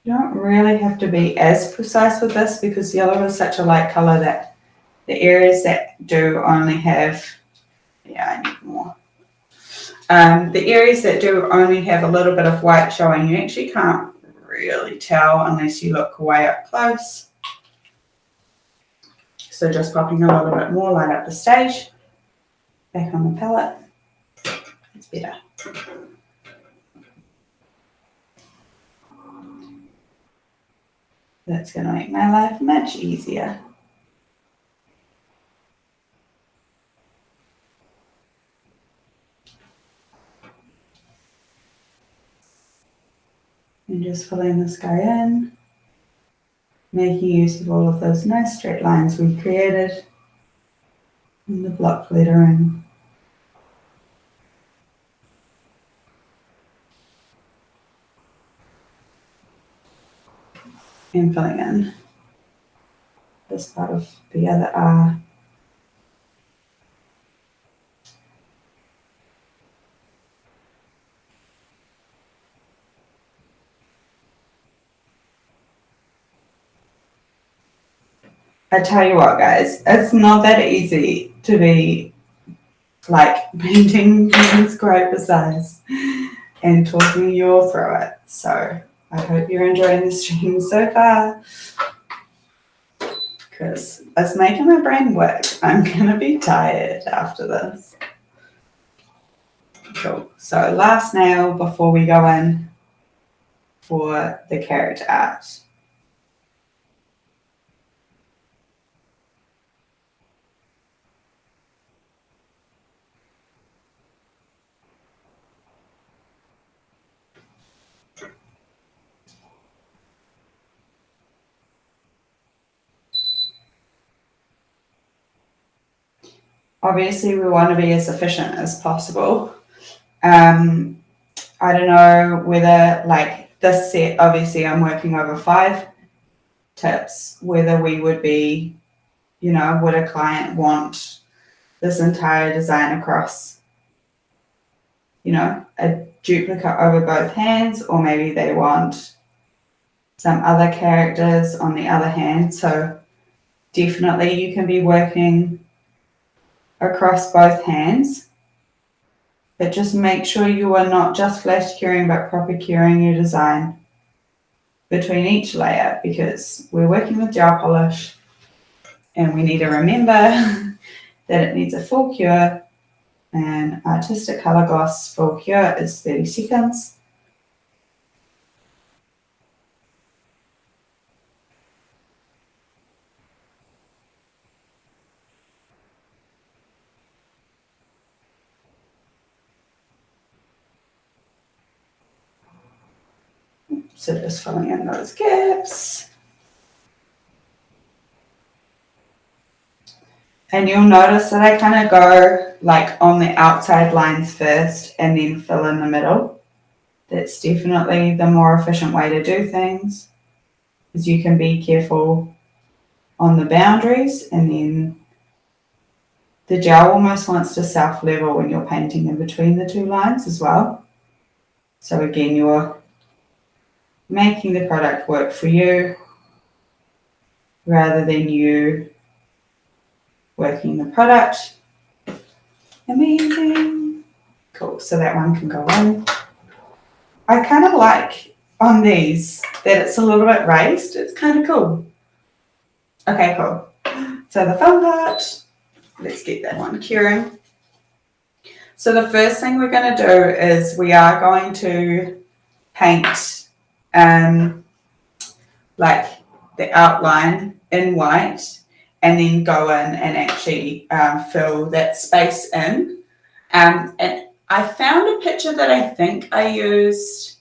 you don't really have to be as precise with this because yellow is such a light color that the areas that do only have, I need more. The areas that do only have a little bit of white showing, you actually can't really tell unless you look way up close. So just popping a little bit more, light up the stage, back on the palette, it's better. That's going to make my life much easier. And just filling this guy in, making use of all of those nice straight lines we created in the block lettering. And filling in this part of the other R. I tell you what, guys, it's not that easy to be like painting scribe size and talking you all through it. So I hope you're enjoying the stream so far, because it's making my brain work. I'm gonna be tired after this. Cool. So last nail before we go in for the character art. Obviously, we want to be as efficient as possible. I don't know whether, like, this set, obviously I'm working over 5 tips, whether we would be, you know, would a client want this entire design across, you know, a duplicate over both hands, or maybe they want some other characters on the other hand. So definitely you can be working across both hands, but just make sure you are not just flash curing, but proper curing your design between each layer, because we're working with gel polish and we need to remember that it needs a full cure, and artistic color gloss full cure is 30 seconds. So just filling in those gaps. And you'll notice that I kind of go like on the outside lines first and then fill in the middle. That's definitely the more efficient way to do things, because you can be careful on the boundaries, and then the gel almost wants to self-level when you're painting in between the 2 lines as well. So again, you're making the product work for you rather than you working the product. Amazing. Cool, so that one can go in. I kind of like on these that it's a little bit raised. It's kind of cool. Okay, cool. So the fun part, let's get that one curing. So the first thing we're going to do is we are going to paint like the outline in white, and then go in and actually fill that space in. And I found a picture that I think I used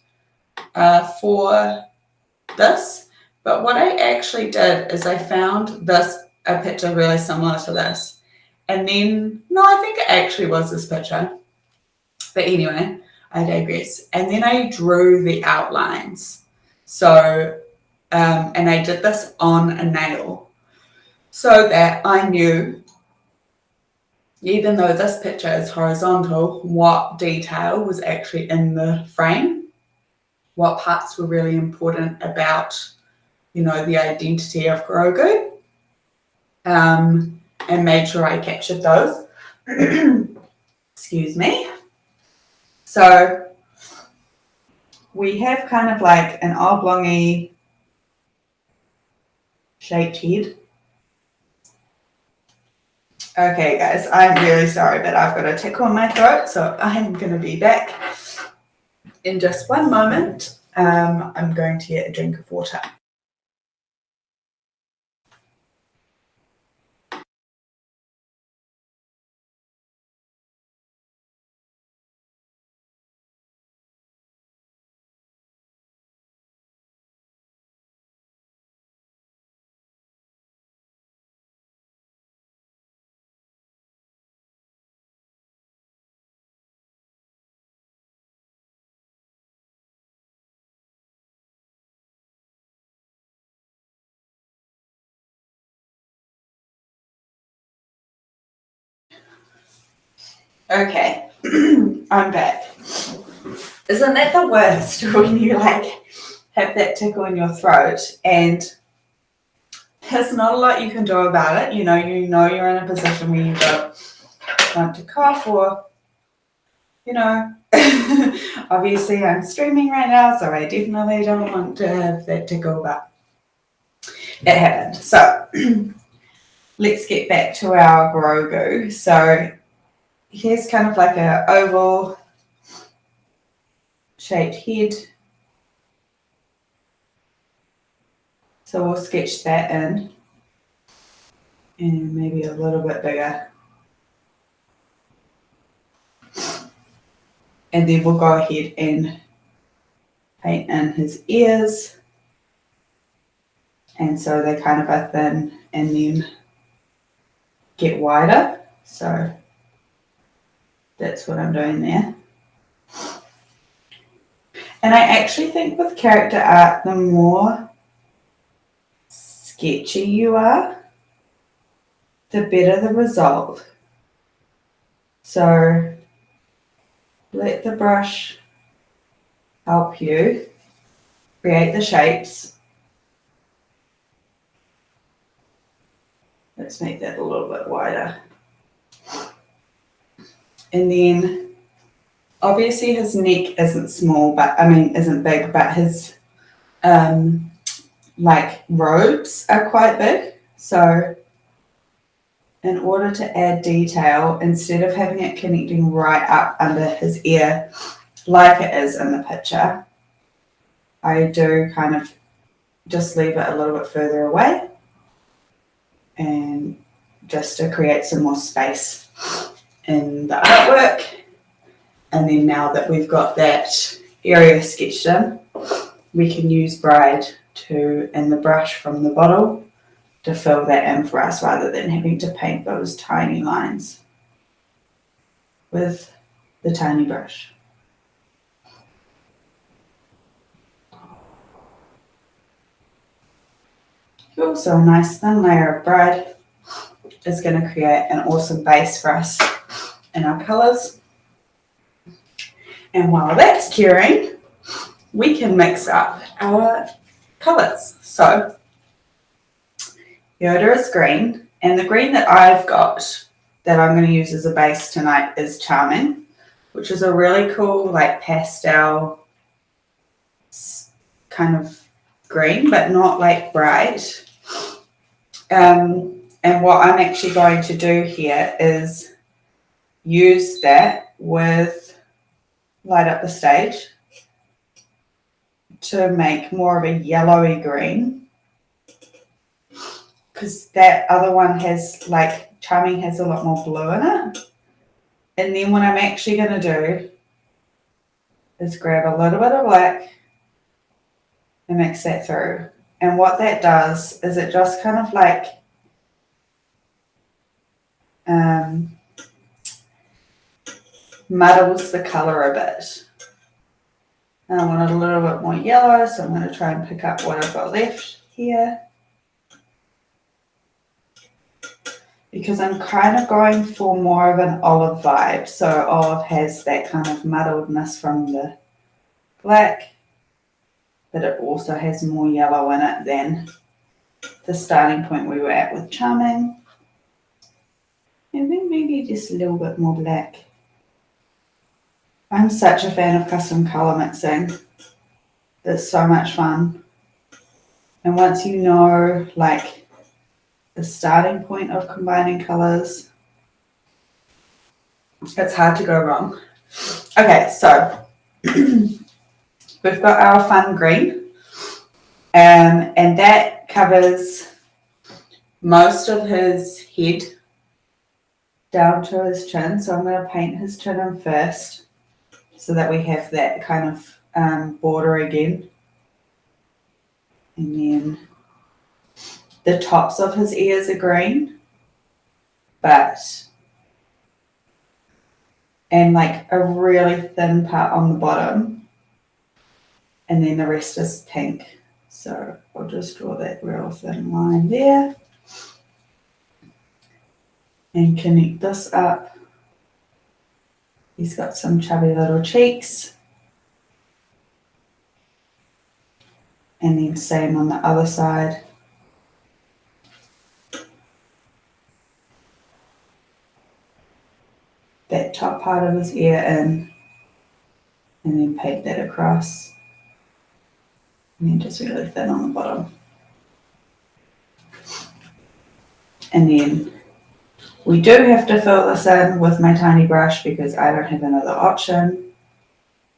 for this, but what I actually did is I found a picture really similar to this. And then, no, I think it actually was this picture. But anyway, I digress. And then I drew the outlines. So, and I did this on a nail so that I knew, even though this picture is horizontal, what detail was actually in the frame, what parts were really important about, you know, the identity of Grogu, and made sure I captured those. Excuse me. So we have kind of like an oblongy shaped head. Okay, guys, I'm really sorry, but I've got a tickle in my throat, so I'm going to be back in just one moment. I'm going to get a drink of water. Okay, I'm back. Isn't that the worst when you like have that tickle in your throat? And there's not a lot you can do about it. You know you're in a position where you don't want to cough or, you know, obviously I'm streaming right now, so I definitely don't want to have that tickle, but it happened. So let's get back to our Grogu. So here's kind of like a oval shaped head. So we'll sketch that in, and maybe a little bit bigger. And then we'll go ahead and paint in his ears. And so they kind of are thin and then get wider. So that's what I'm doing there. And I actually think with character art, the more sketchy you are, the better the result. So let the brush help you create the shapes. Let's make that a little bit wider. And then obviously his neck isn't isn't big, but his like robes are quite big. So in order to add detail, instead of having it connecting right up under his ear like it is in the picture, I do kind of just leave it a little bit further away, and just to create some more space in the artwork. And then now that we've got that area sketched in, we can use Bride and the brush from the bottle to fill that in for us, rather than having to paint those tiny lines with the tiny brush. Also, a nice thin layer of Bride is going to create an awesome base for us in our colours. And while that's curing, we can mix up our colours. So Yoda is green, and the green that I've got that I'm going to use as a base tonight is Charming, which is a really cool like pastel kind of green, but not like bright. And what I'm actually going to do here is use that with Light Up the Stage to make more of a yellowy green, because that other one has like Charming has a lot more blue in it. And then what I'm actually going to do is grab a little bit of black and mix that through. And what that does is it just kind of like muddles the color a bit. And I want it a little bit more yellow, so I'm going to try and pick up what I've got left here, because I'm kind of going for more of an olive vibe. So olive has that kind of muddledness from the black, but it also has more yellow in it than the starting point we were at with Charming. And then maybe just a little bit more black. I'm such a fan of custom color mixing. It's so much fun. And once you know like the starting point of combining colors, it's hard to go wrong. Okay, so we've got our fun green, and that covers most of his head down to his chin. So I'm going to paint his chin in first, so that we have that kind of border again. And then the tops of his ears are green, and like a really thin part on the bottom, and then the rest is pink. So I'll just draw that real thin line there and connect this up. He's got some chubby little cheeks. And then same on the other side. top part of his ear in, and then paint that across, and then just really thin on the bottom. And then we do have to fill this in with my tiny brush because I don't have another option.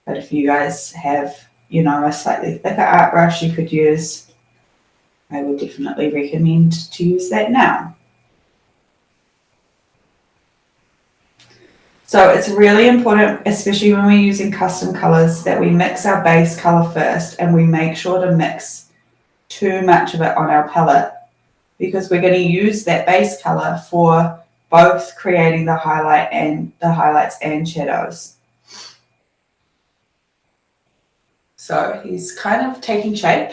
But if you guys have, you know, a slightly thicker art brush you could use, I would definitely recommend to use that now. So it's really important, especially when we're using custom colors, that we mix our base color first and we make sure to mix too much of it on our palette, because we're going to use that base color for both creating the highlights and shadows. So he's kind of taking shape.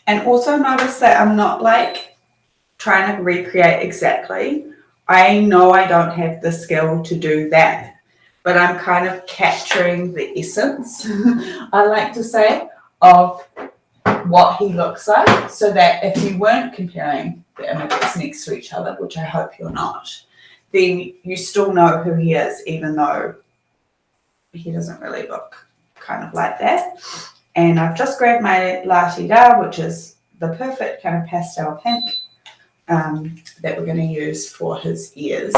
And also notice that I'm not like trying to recreate exactly. I know I don't have the skill to do that, but I'm kind of capturing the essence, I like to say, of what he looks like, so that if you weren't comparing the images next to each other, which I hope you're not, then you still know who he is, even though he doesn't really look kind of like that. And I've just grabbed my Latte Da, which is the perfect kind of pastel pink that we're going to use for his ears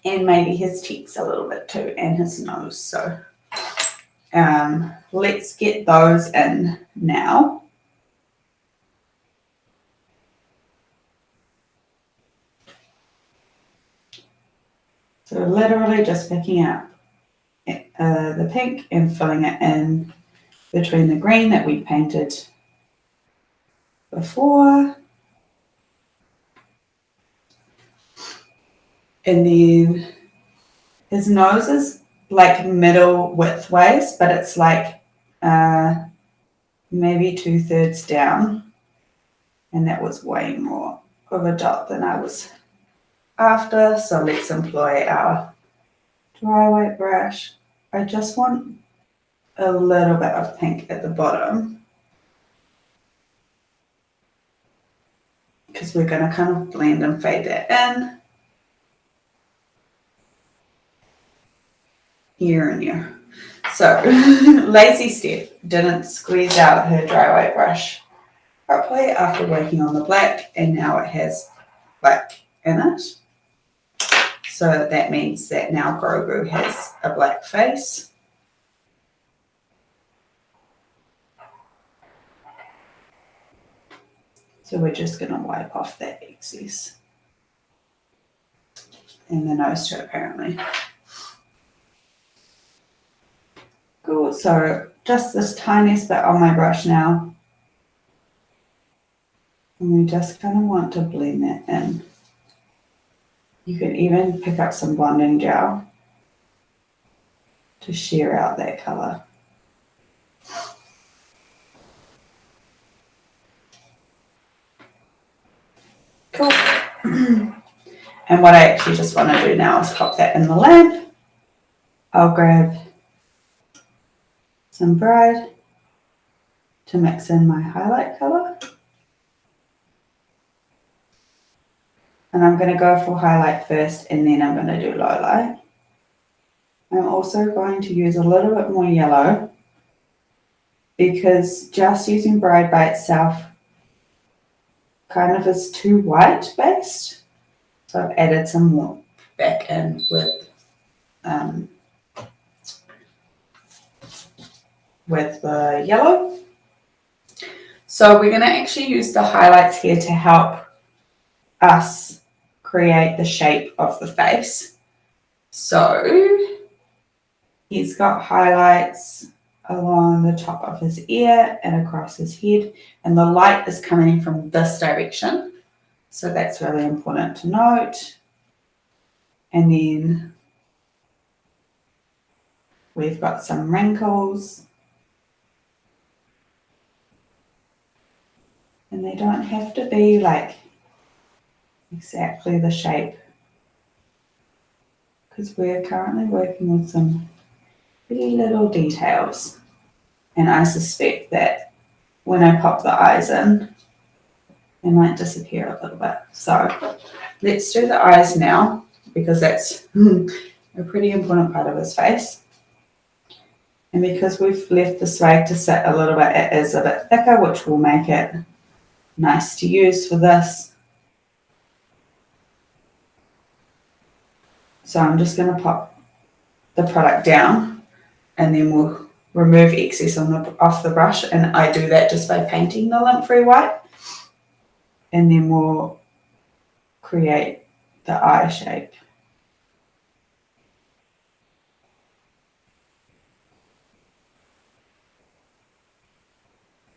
and maybe his cheeks a little bit too, and his nose. So let's get those in now. So literally just picking up the pink and filling it in between the green that we painted before. And then his nose is like middle widthways, but it's like maybe 2/3 down. And that was way more of a dot than I was after. So let's employ our dry white brush. I just want a little bit of pink at the bottom, because we're going to kind of blend and fade that in. Here and here. So lazy Steph didn't squeeze out her dry white brush properly after working on the black, and now it has black in it. So that means that now Grogu has a black face. So we're just going to wipe off that excess. And the nose too, apparently. Cool, so just this tiniest bit on my brush now. And we just kind of want to blend that in. You can even pick up some blending gel to sheer out that color. Cool. And what I actually just want to do now is pop that in the lamp. I'll grab some Bride to mix in my highlight color. And I'm going to go for highlight first, and then I'm going to do low light. I'm also going to use a little bit more yellow, because just using Bride by itself kind of is too white based. So I've added some more back in with the yellow. So we're going to actually use the highlights here to help us create the shape of the face. So he's got highlights along the top of his ear and across his head, and the light is coming from this direction. So that's really important to note. And then we've got some wrinkles. And they don't have to be like exactly the shape, because we're currently working with some pretty little details. And I suspect that when I pop the eyes in, they might disappear a little bit. So let's do the eyes now, because that's a pretty important part of his face. And because we've left the swag to sit a little bit, it is a bit thicker, which will make it nice to use for this. So I'm just going to pop the product down, and then we'll remove excess off the brush, and I do that just by painting the lint-free white, and then we'll create the eye shape.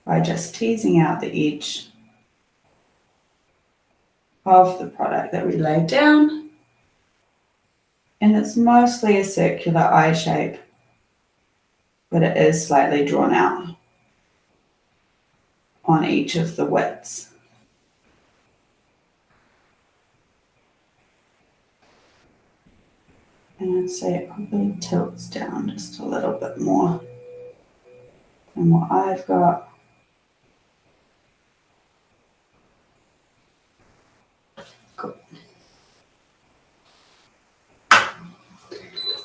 By just teasing out the edge of the product that we laid down. And it's mostly a circular eye shape, but it is slightly drawn out on each of the widths. And I'd say it probably tilts down just a little bit more than what I've got. Cool.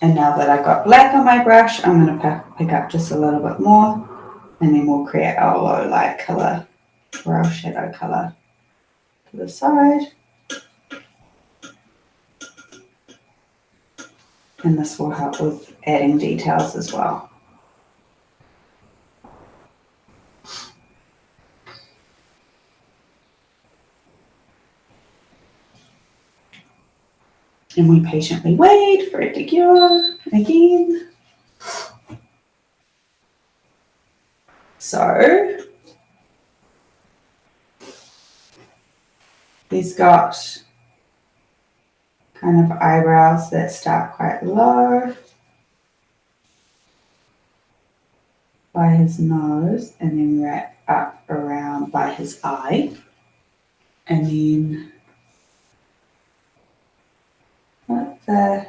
And now that I've got black on my brush, I'm going to pick up just a little bit more, and then we'll create our low light color or our shadow color to the side. And this will help with adding details as well. And we patiently wait for it to cure again. So he's got kind of eyebrows that start quite low by his nose, and then wrap up around by his eye, and then not the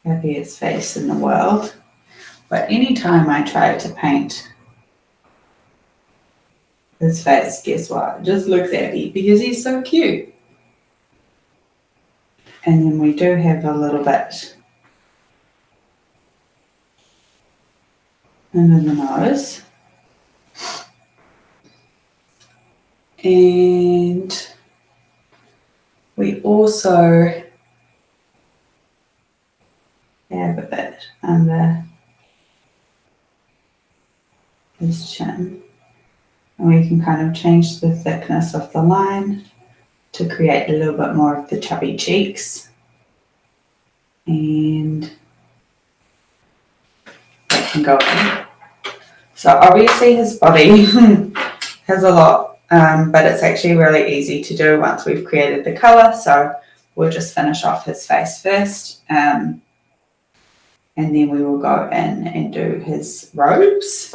happiest face in the world. But anytime I try to paint his face, guess what? It just looks happy because he's so cute. And then we do have a little bit under the nose. And we also have a bit under his chin. And we can kind of change the thickness of the line to create a little bit more of the chubby cheeks. And that can go in. So obviously his body has a lot, but it's actually really easy to do once we've created the colour. So we'll just finish off his face first, and then we will go in and do his robes.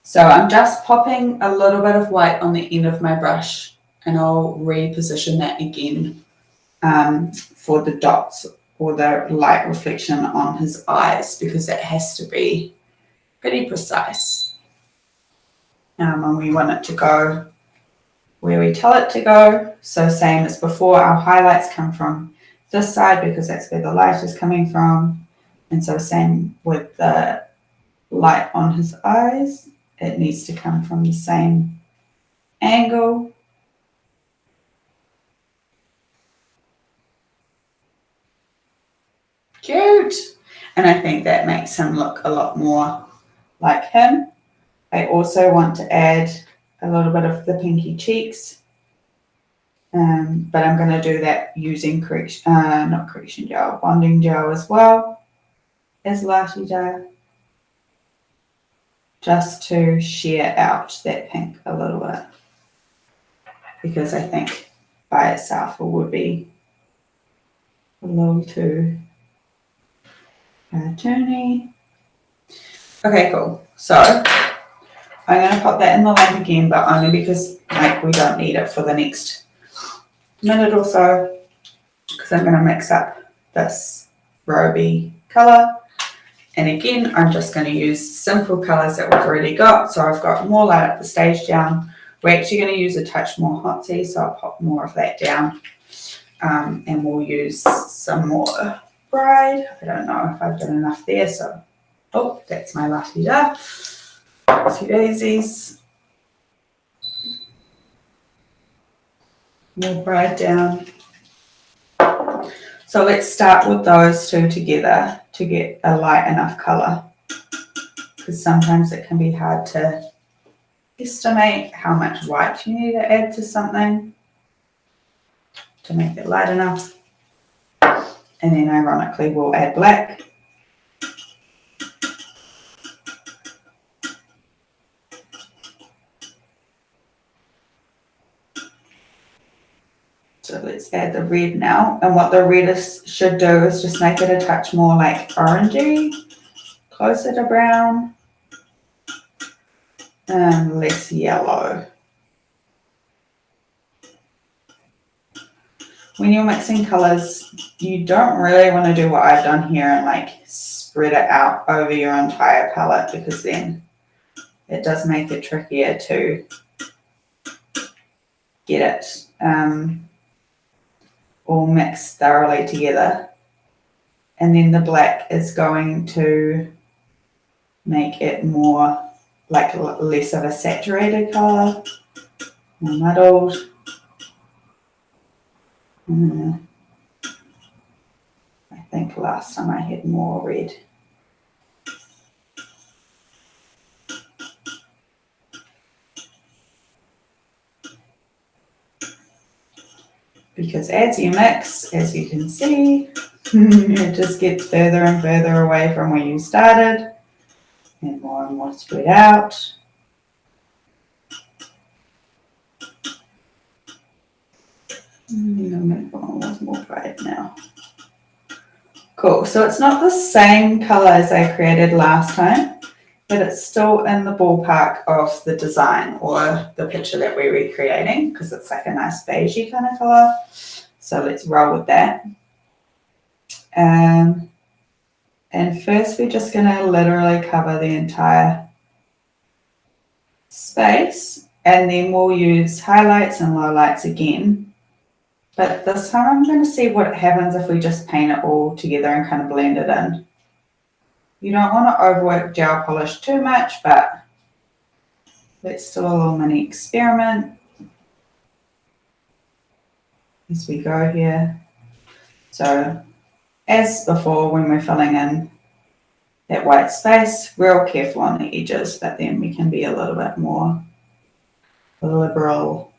So I'm just popping a little bit of white on the end of my brush, and I'll reposition that again for the dots or the light reflection on his eyes, because that has to be pretty precise. And we want it to go where we tell it to go. So same as before, our highlights come from this side because that's where the light is coming from. And so same with the light on his eyes. It needs to come from the same angle. Cute! And I think that makes him look a lot more like him. I also want to add a little bit of the pinky cheeks, but I'm going to do that using bonding gel as well as Latte Gel, just to sheer out that pink a little bit, because I think by itself it would be a little too cartoony. Okay, cool. So I'm going to pop that in the lamp again, but only because we don't need it for the next minute or so, because I'm going to mix up this roby colour And again, I'm just going to use simple colours that we've already got. So I've got more light up the stage down. We're actually going to use a touch more hotsy, so I'll pop more of that down. And we'll use some more bride. I don't know if I've done enough there, so oh, that's my latte da. Two daisies. More bride down. So let's start with those two together to get a light enough colour, because sometimes it can be hard to estimate how much white you need to add to something to make it light enough. And then ironically we'll add black. So let's add the red now. And what the red should do is just make it a touch more like orangey, closer to brown, and less yellow. When you're mixing colours, you don't really want to do what I've done here and like spread it out over your entire palette, because then it does make it trickier to get it all mixed thoroughly together. And then the black is going to make it more like less of a saturated colour, more muddled. I think last time I had more red. Because as you mix, as you can see, it just gets further and further away from where you started and more spread out. I'm going to put on with more bright now. Cool, so it's not the same colour as I created last time, but it's still in the ballpark of the design or the picture that we're recreating, because it's like a nice beigey kind of colour. So let's roll with that. And first we're just going to literally cover the entire space, and then we'll use highlights and lowlights again. But this time I'm going to see what happens if we just paint it all together and kind of blend it in. You don't want to overwork gel polish too much, but let's do a little mini experiment as we go here. So as before, when we're filling in that white space, real careful on the edges, but then we can be a little bit more liberal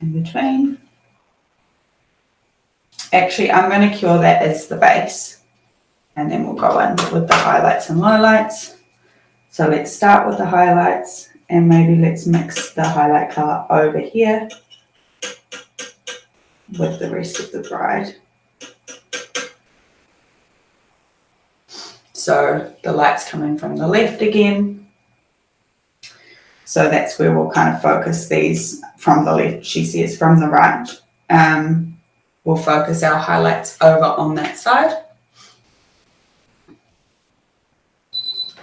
in between. Actually, I'm going to cure that as the base, and then we'll go in with the highlights and lowlights. So let's start with the highlights, and maybe let's mix the highlight color over here with the rest of the bride. So the light's coming from the left again. So that's where we'll kind of focus these from the left. She says from the right. We'll focus our highlights over on that side.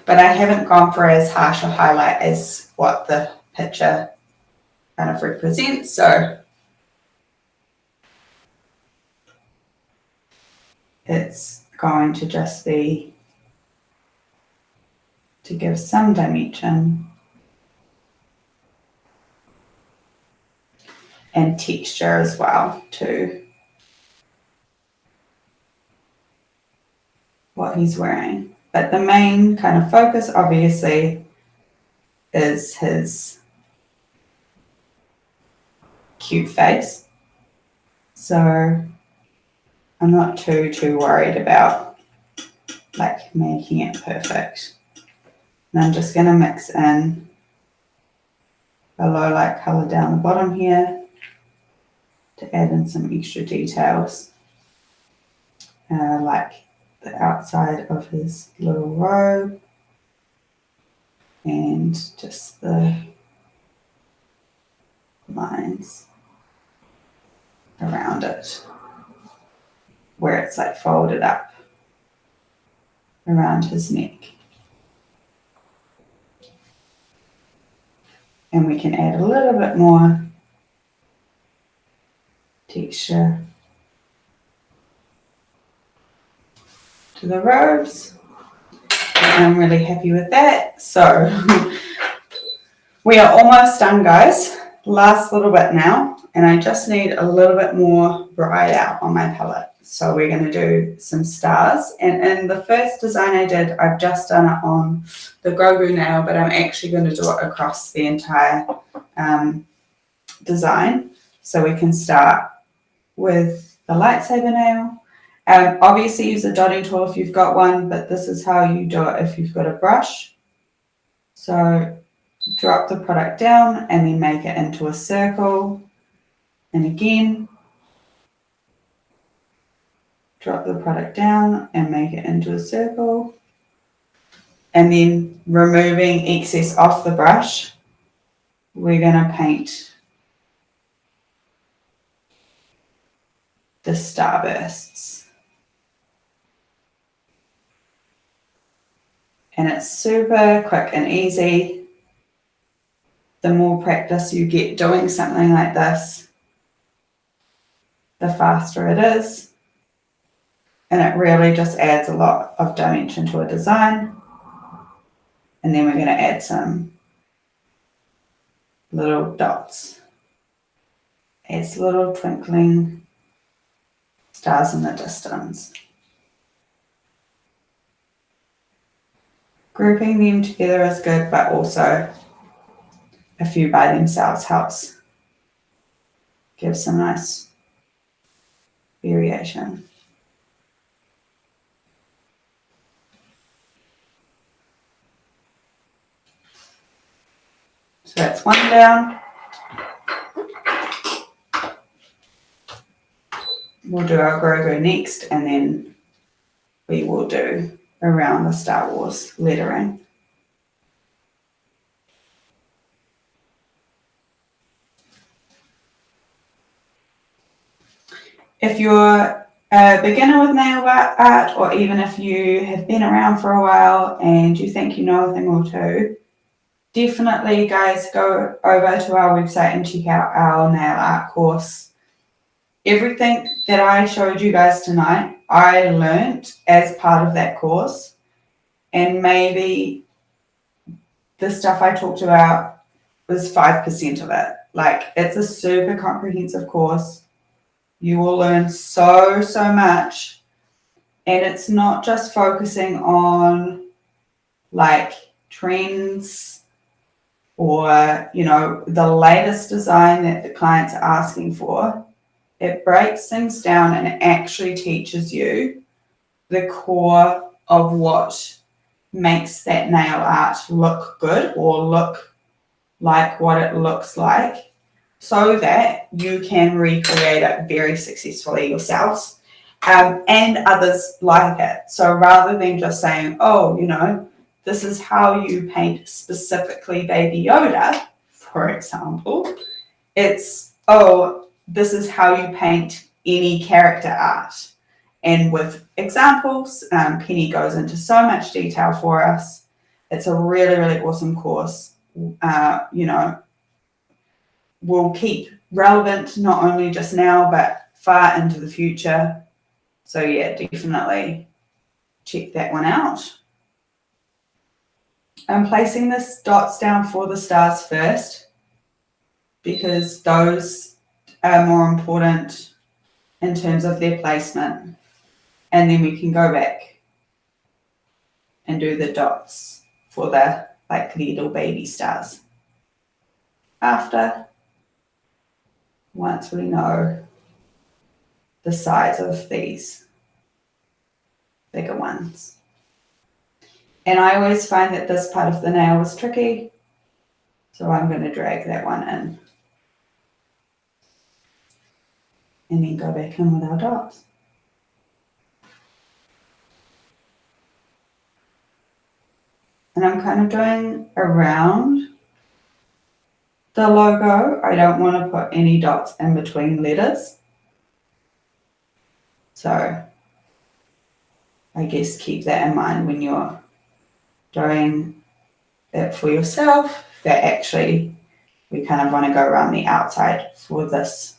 But I haven't gone for as harsh a highlight as what the picture kind of represents. So it's going to just be to give some dimension and texture as well to what he's wearing. But the main kind of focus obviously is his cute face. So I'm not too worried about like making it perfect. And I'm just going to mix in a low light color down the bottom here to add in some extra details, like the outside of his little robe and just the lines around it where it's like folded up around his neck. And we can add a little bit more texture to the robes. And I'm really happy with that. So we are almost done, guys. Last little bit now, and I just need a little bit more bright out on my palette. So we're going to do some stars. And in the first design I did, I've just done it on the Grogu nail, but I'm actually going to do it across the entire design. So we can start with the lightsaber nail. Obviously use a dotting tool if you've got one, but this is how you do it if you've got a brush. So drop the product down and then make it into a circle. And again, drop the product down and make it into a circle. And then removing excess off the brush, we're going to paint the starbursts. And it's super quick and easy. The more practice you get doing something like this, the faster it is. And it really just adds a lot of dimension to a design. And then we're going to add some little dots. Adds little twinkling stars in the distance. Grouping them together is good, but also a few by themselves helps give some nice variation. So that's one down. We'll do our Grogu next, and then we will do around the Star Wars lettering. If you're a beginner with nail art, or even if you have been around for a while and you think you know a thing or two, definitely, guys, go over to our website and check out our nail art course. Everything that I showed you guys tonight, I learnt as part of that course, and maybe the stuff I talked about was 5% of it. Like, it's a super comprehensive course. You will learn so much, and it's not just focusing on like trends or, you know, the latest design that the clients are asking for. It breaks things down and actually teaches you the core of what makes that nail art look good or look like what it looks like, so that you can recreate it very successfully yourselves, and others like it. So rather than just saying, oh, you know, this is how you paint specifically Baby Yoda, for example, it's, oh, this is how you paint any character art. And with examples, Penny goes into so much detail for us. It's a really awesome course. You know, will keep relevant not only just now, but far into the future. So yeah, definitely check that one out. I'm placing the dots down for the stars first, because those are more important in terms of their placement. And then we can go back and do the dots for the like little baby stars after, once we know the size of these bigger ones. And I always find that this part of the nail is tricky, so I'm going to drag that one in and then go back in with our dots. And I'm kind of doing around the logo. I don't want to put any dots in between letters. So I guess keep that in mind when you're doing it for yourself, that actually we kind of want to go around the outside for this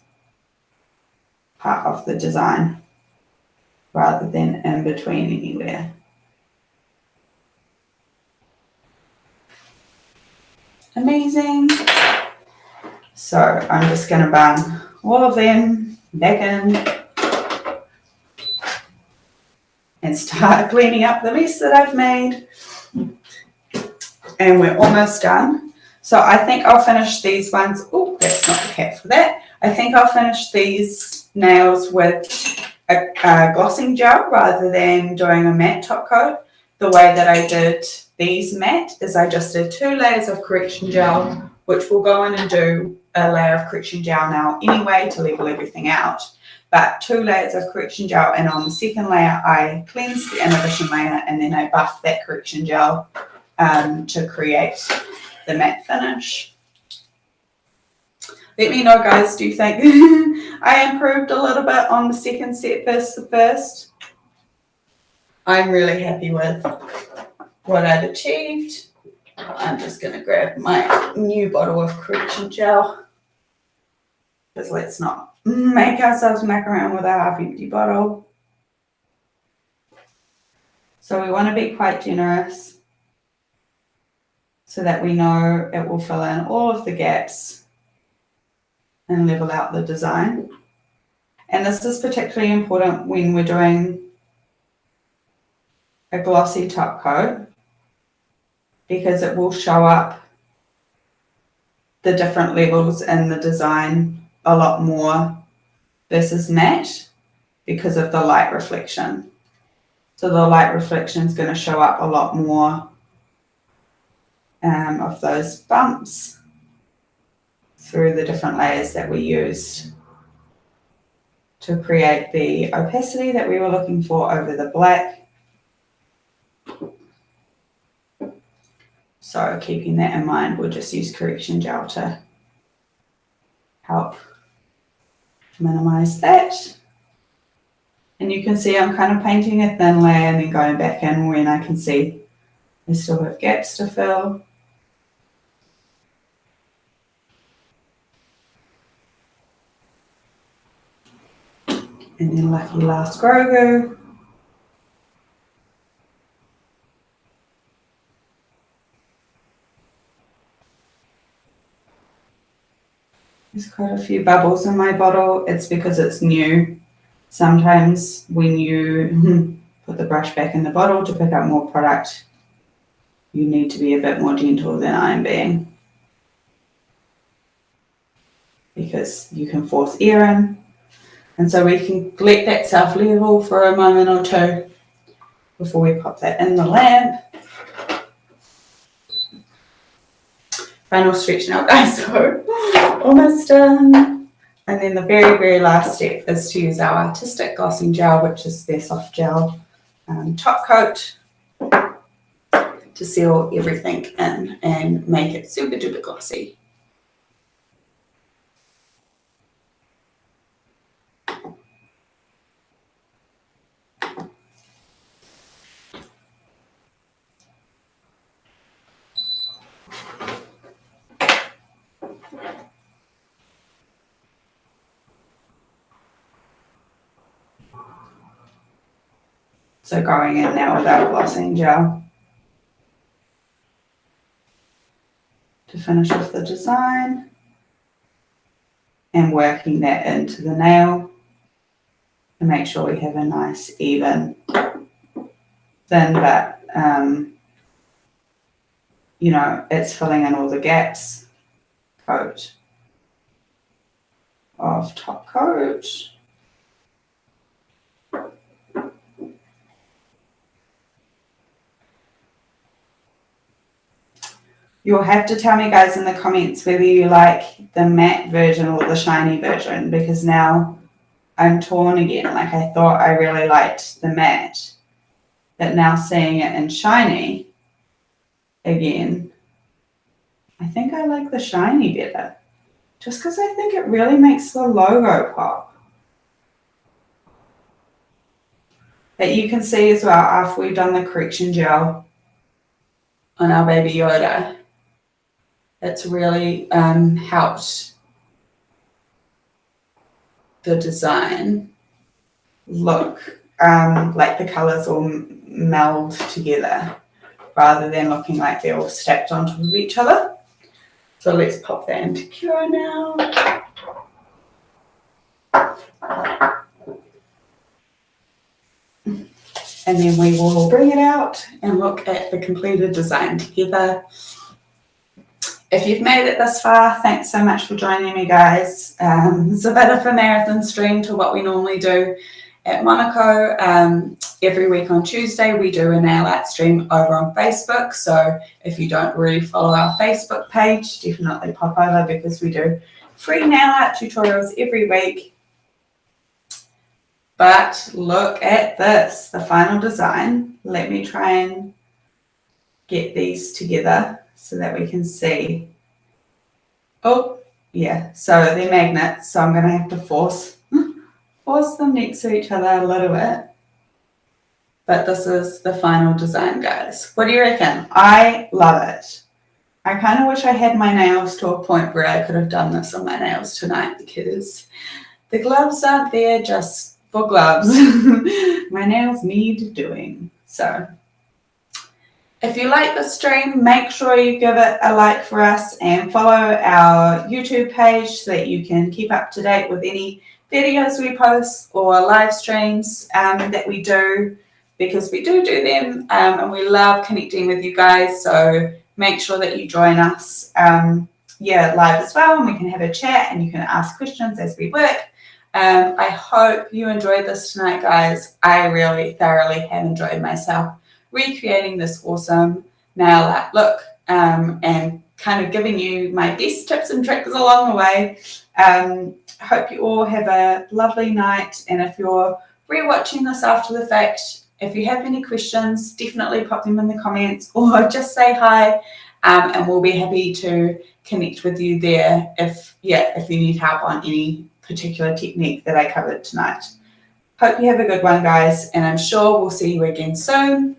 part of the design rather than in between anywhere. Amazing. So I'm just going to bung all of them back in and start cleaning up the mess that I've made. And we're almost done. So I think I'll finish these ones. Oh, that's not the cap for that. I think I'll finish these nails with a glossing gel rather than doing a matte top coat. The way that I did these matte is I just did 2 layers of correction gel, which will go in and do a layer of correction gel now anyway to level everything out. But 2 layers of correction gel, and on the second layer I cleanse the inhibition layer and then I buff that correction gel to create the matte finish. Let me know, guys, do you think I improved a little bit on the second set versus the first? I'm really happy with what I've achieved. I'm just going to grab my new bottle of correction gel, because let's not make ourselves muck around with our half-empty bottle. So we want to be quite generous so that we know it will fill in all of the gaps and level out the design. And this is particularly important when we're doing a glossy top coat, because it will show up the different levels in the design a lot more versus matte because of the light reflection. So the light reflection is going to show up a lot more of those bumps through the different layers that we used to create the opacity that we were looking for over the black. So keeping that in mind, we'll just use correction gel to help minimize that. And you can see I'm kind of painting a thin layer and then going back in when I can see I still have gaps to fill. And then lucky last Grogu. There's quite a few bubbles in my bottle. It's because it's new. Sometimes when you put the brush back in the bottle to pick up more product, you need to be a bit more gentle than I'm being, because you can force air in. And so we can let that self-level for a moment or two before we pop that in the lamp. Final stretch now, guys, so almost done. And then the very, very last step is to use our artistic glossing gel, which is their soft gel top coat, to seal everything in and make it super duper glossy. So going in now with our glossing gel to finish off the design and working that into the nail to make sure we have a nice even thin, but you know, it's filling in all the gaps coat of top coat. You'll have to tell me, guys, in the comments whether you like the matte version or the shiny version, because now I'm torn again. Like, I thought I really liked the matte, but now seeing it in shiny again, I think I like the shiny better, just because I think it really makes the logo pop. But you can see as well, after we've done the correction gel on our baby Yoda, it's really helped the design look like the colours all meld together rather than looking like they're all stacked on top of each other. So let's pop that into cure now. And then we will bring it out and look at the completed design together. If you've made it this far, thanks so much for joining me, guys. It's a bit of a marathon stream to what we normally do at Monaco. Every week on Tuesday, we do a nail art stream over on Facebook. So if you don't already follow our Facebook page, definitely pop over because we do free nail art tutorials every week. But look at this, the final design. Let me try and get these together so that we can see. Oh, yeah, so they're magnets, so I'm going to have to force them next to each other a little bit. But this is the final design, guys. What do you reckon? I love it. I kind of wish I had my nails to a point where I could have done this on my nails tonight because the gloves aren't there just for gloves. My nails need doing. So if you like this stream, make sure you give it a like for us and follow our YouTube page so that you can keep up to date with any videos we post or live streams that we do, because we do them and we love connecting with you guys. So make sure that you join us live as well, and we can have a chat and you can ask questions as we work. I hope you enjoyed this tonight, guys. I really thoroughly have enjoyed myself recreating this awesome nail art look and kind of giving you my best tips and tricks along the way. Hope you all have a lovely night, and if you're rewatching this after the fact, if you have any questions, definitely pop them in the comments or just say hi, and we'll be happy to connect with you there if you need help on any particular technique that I covered tonight. Hope you have a good one, guys, and I'm sure we'll see you again soon.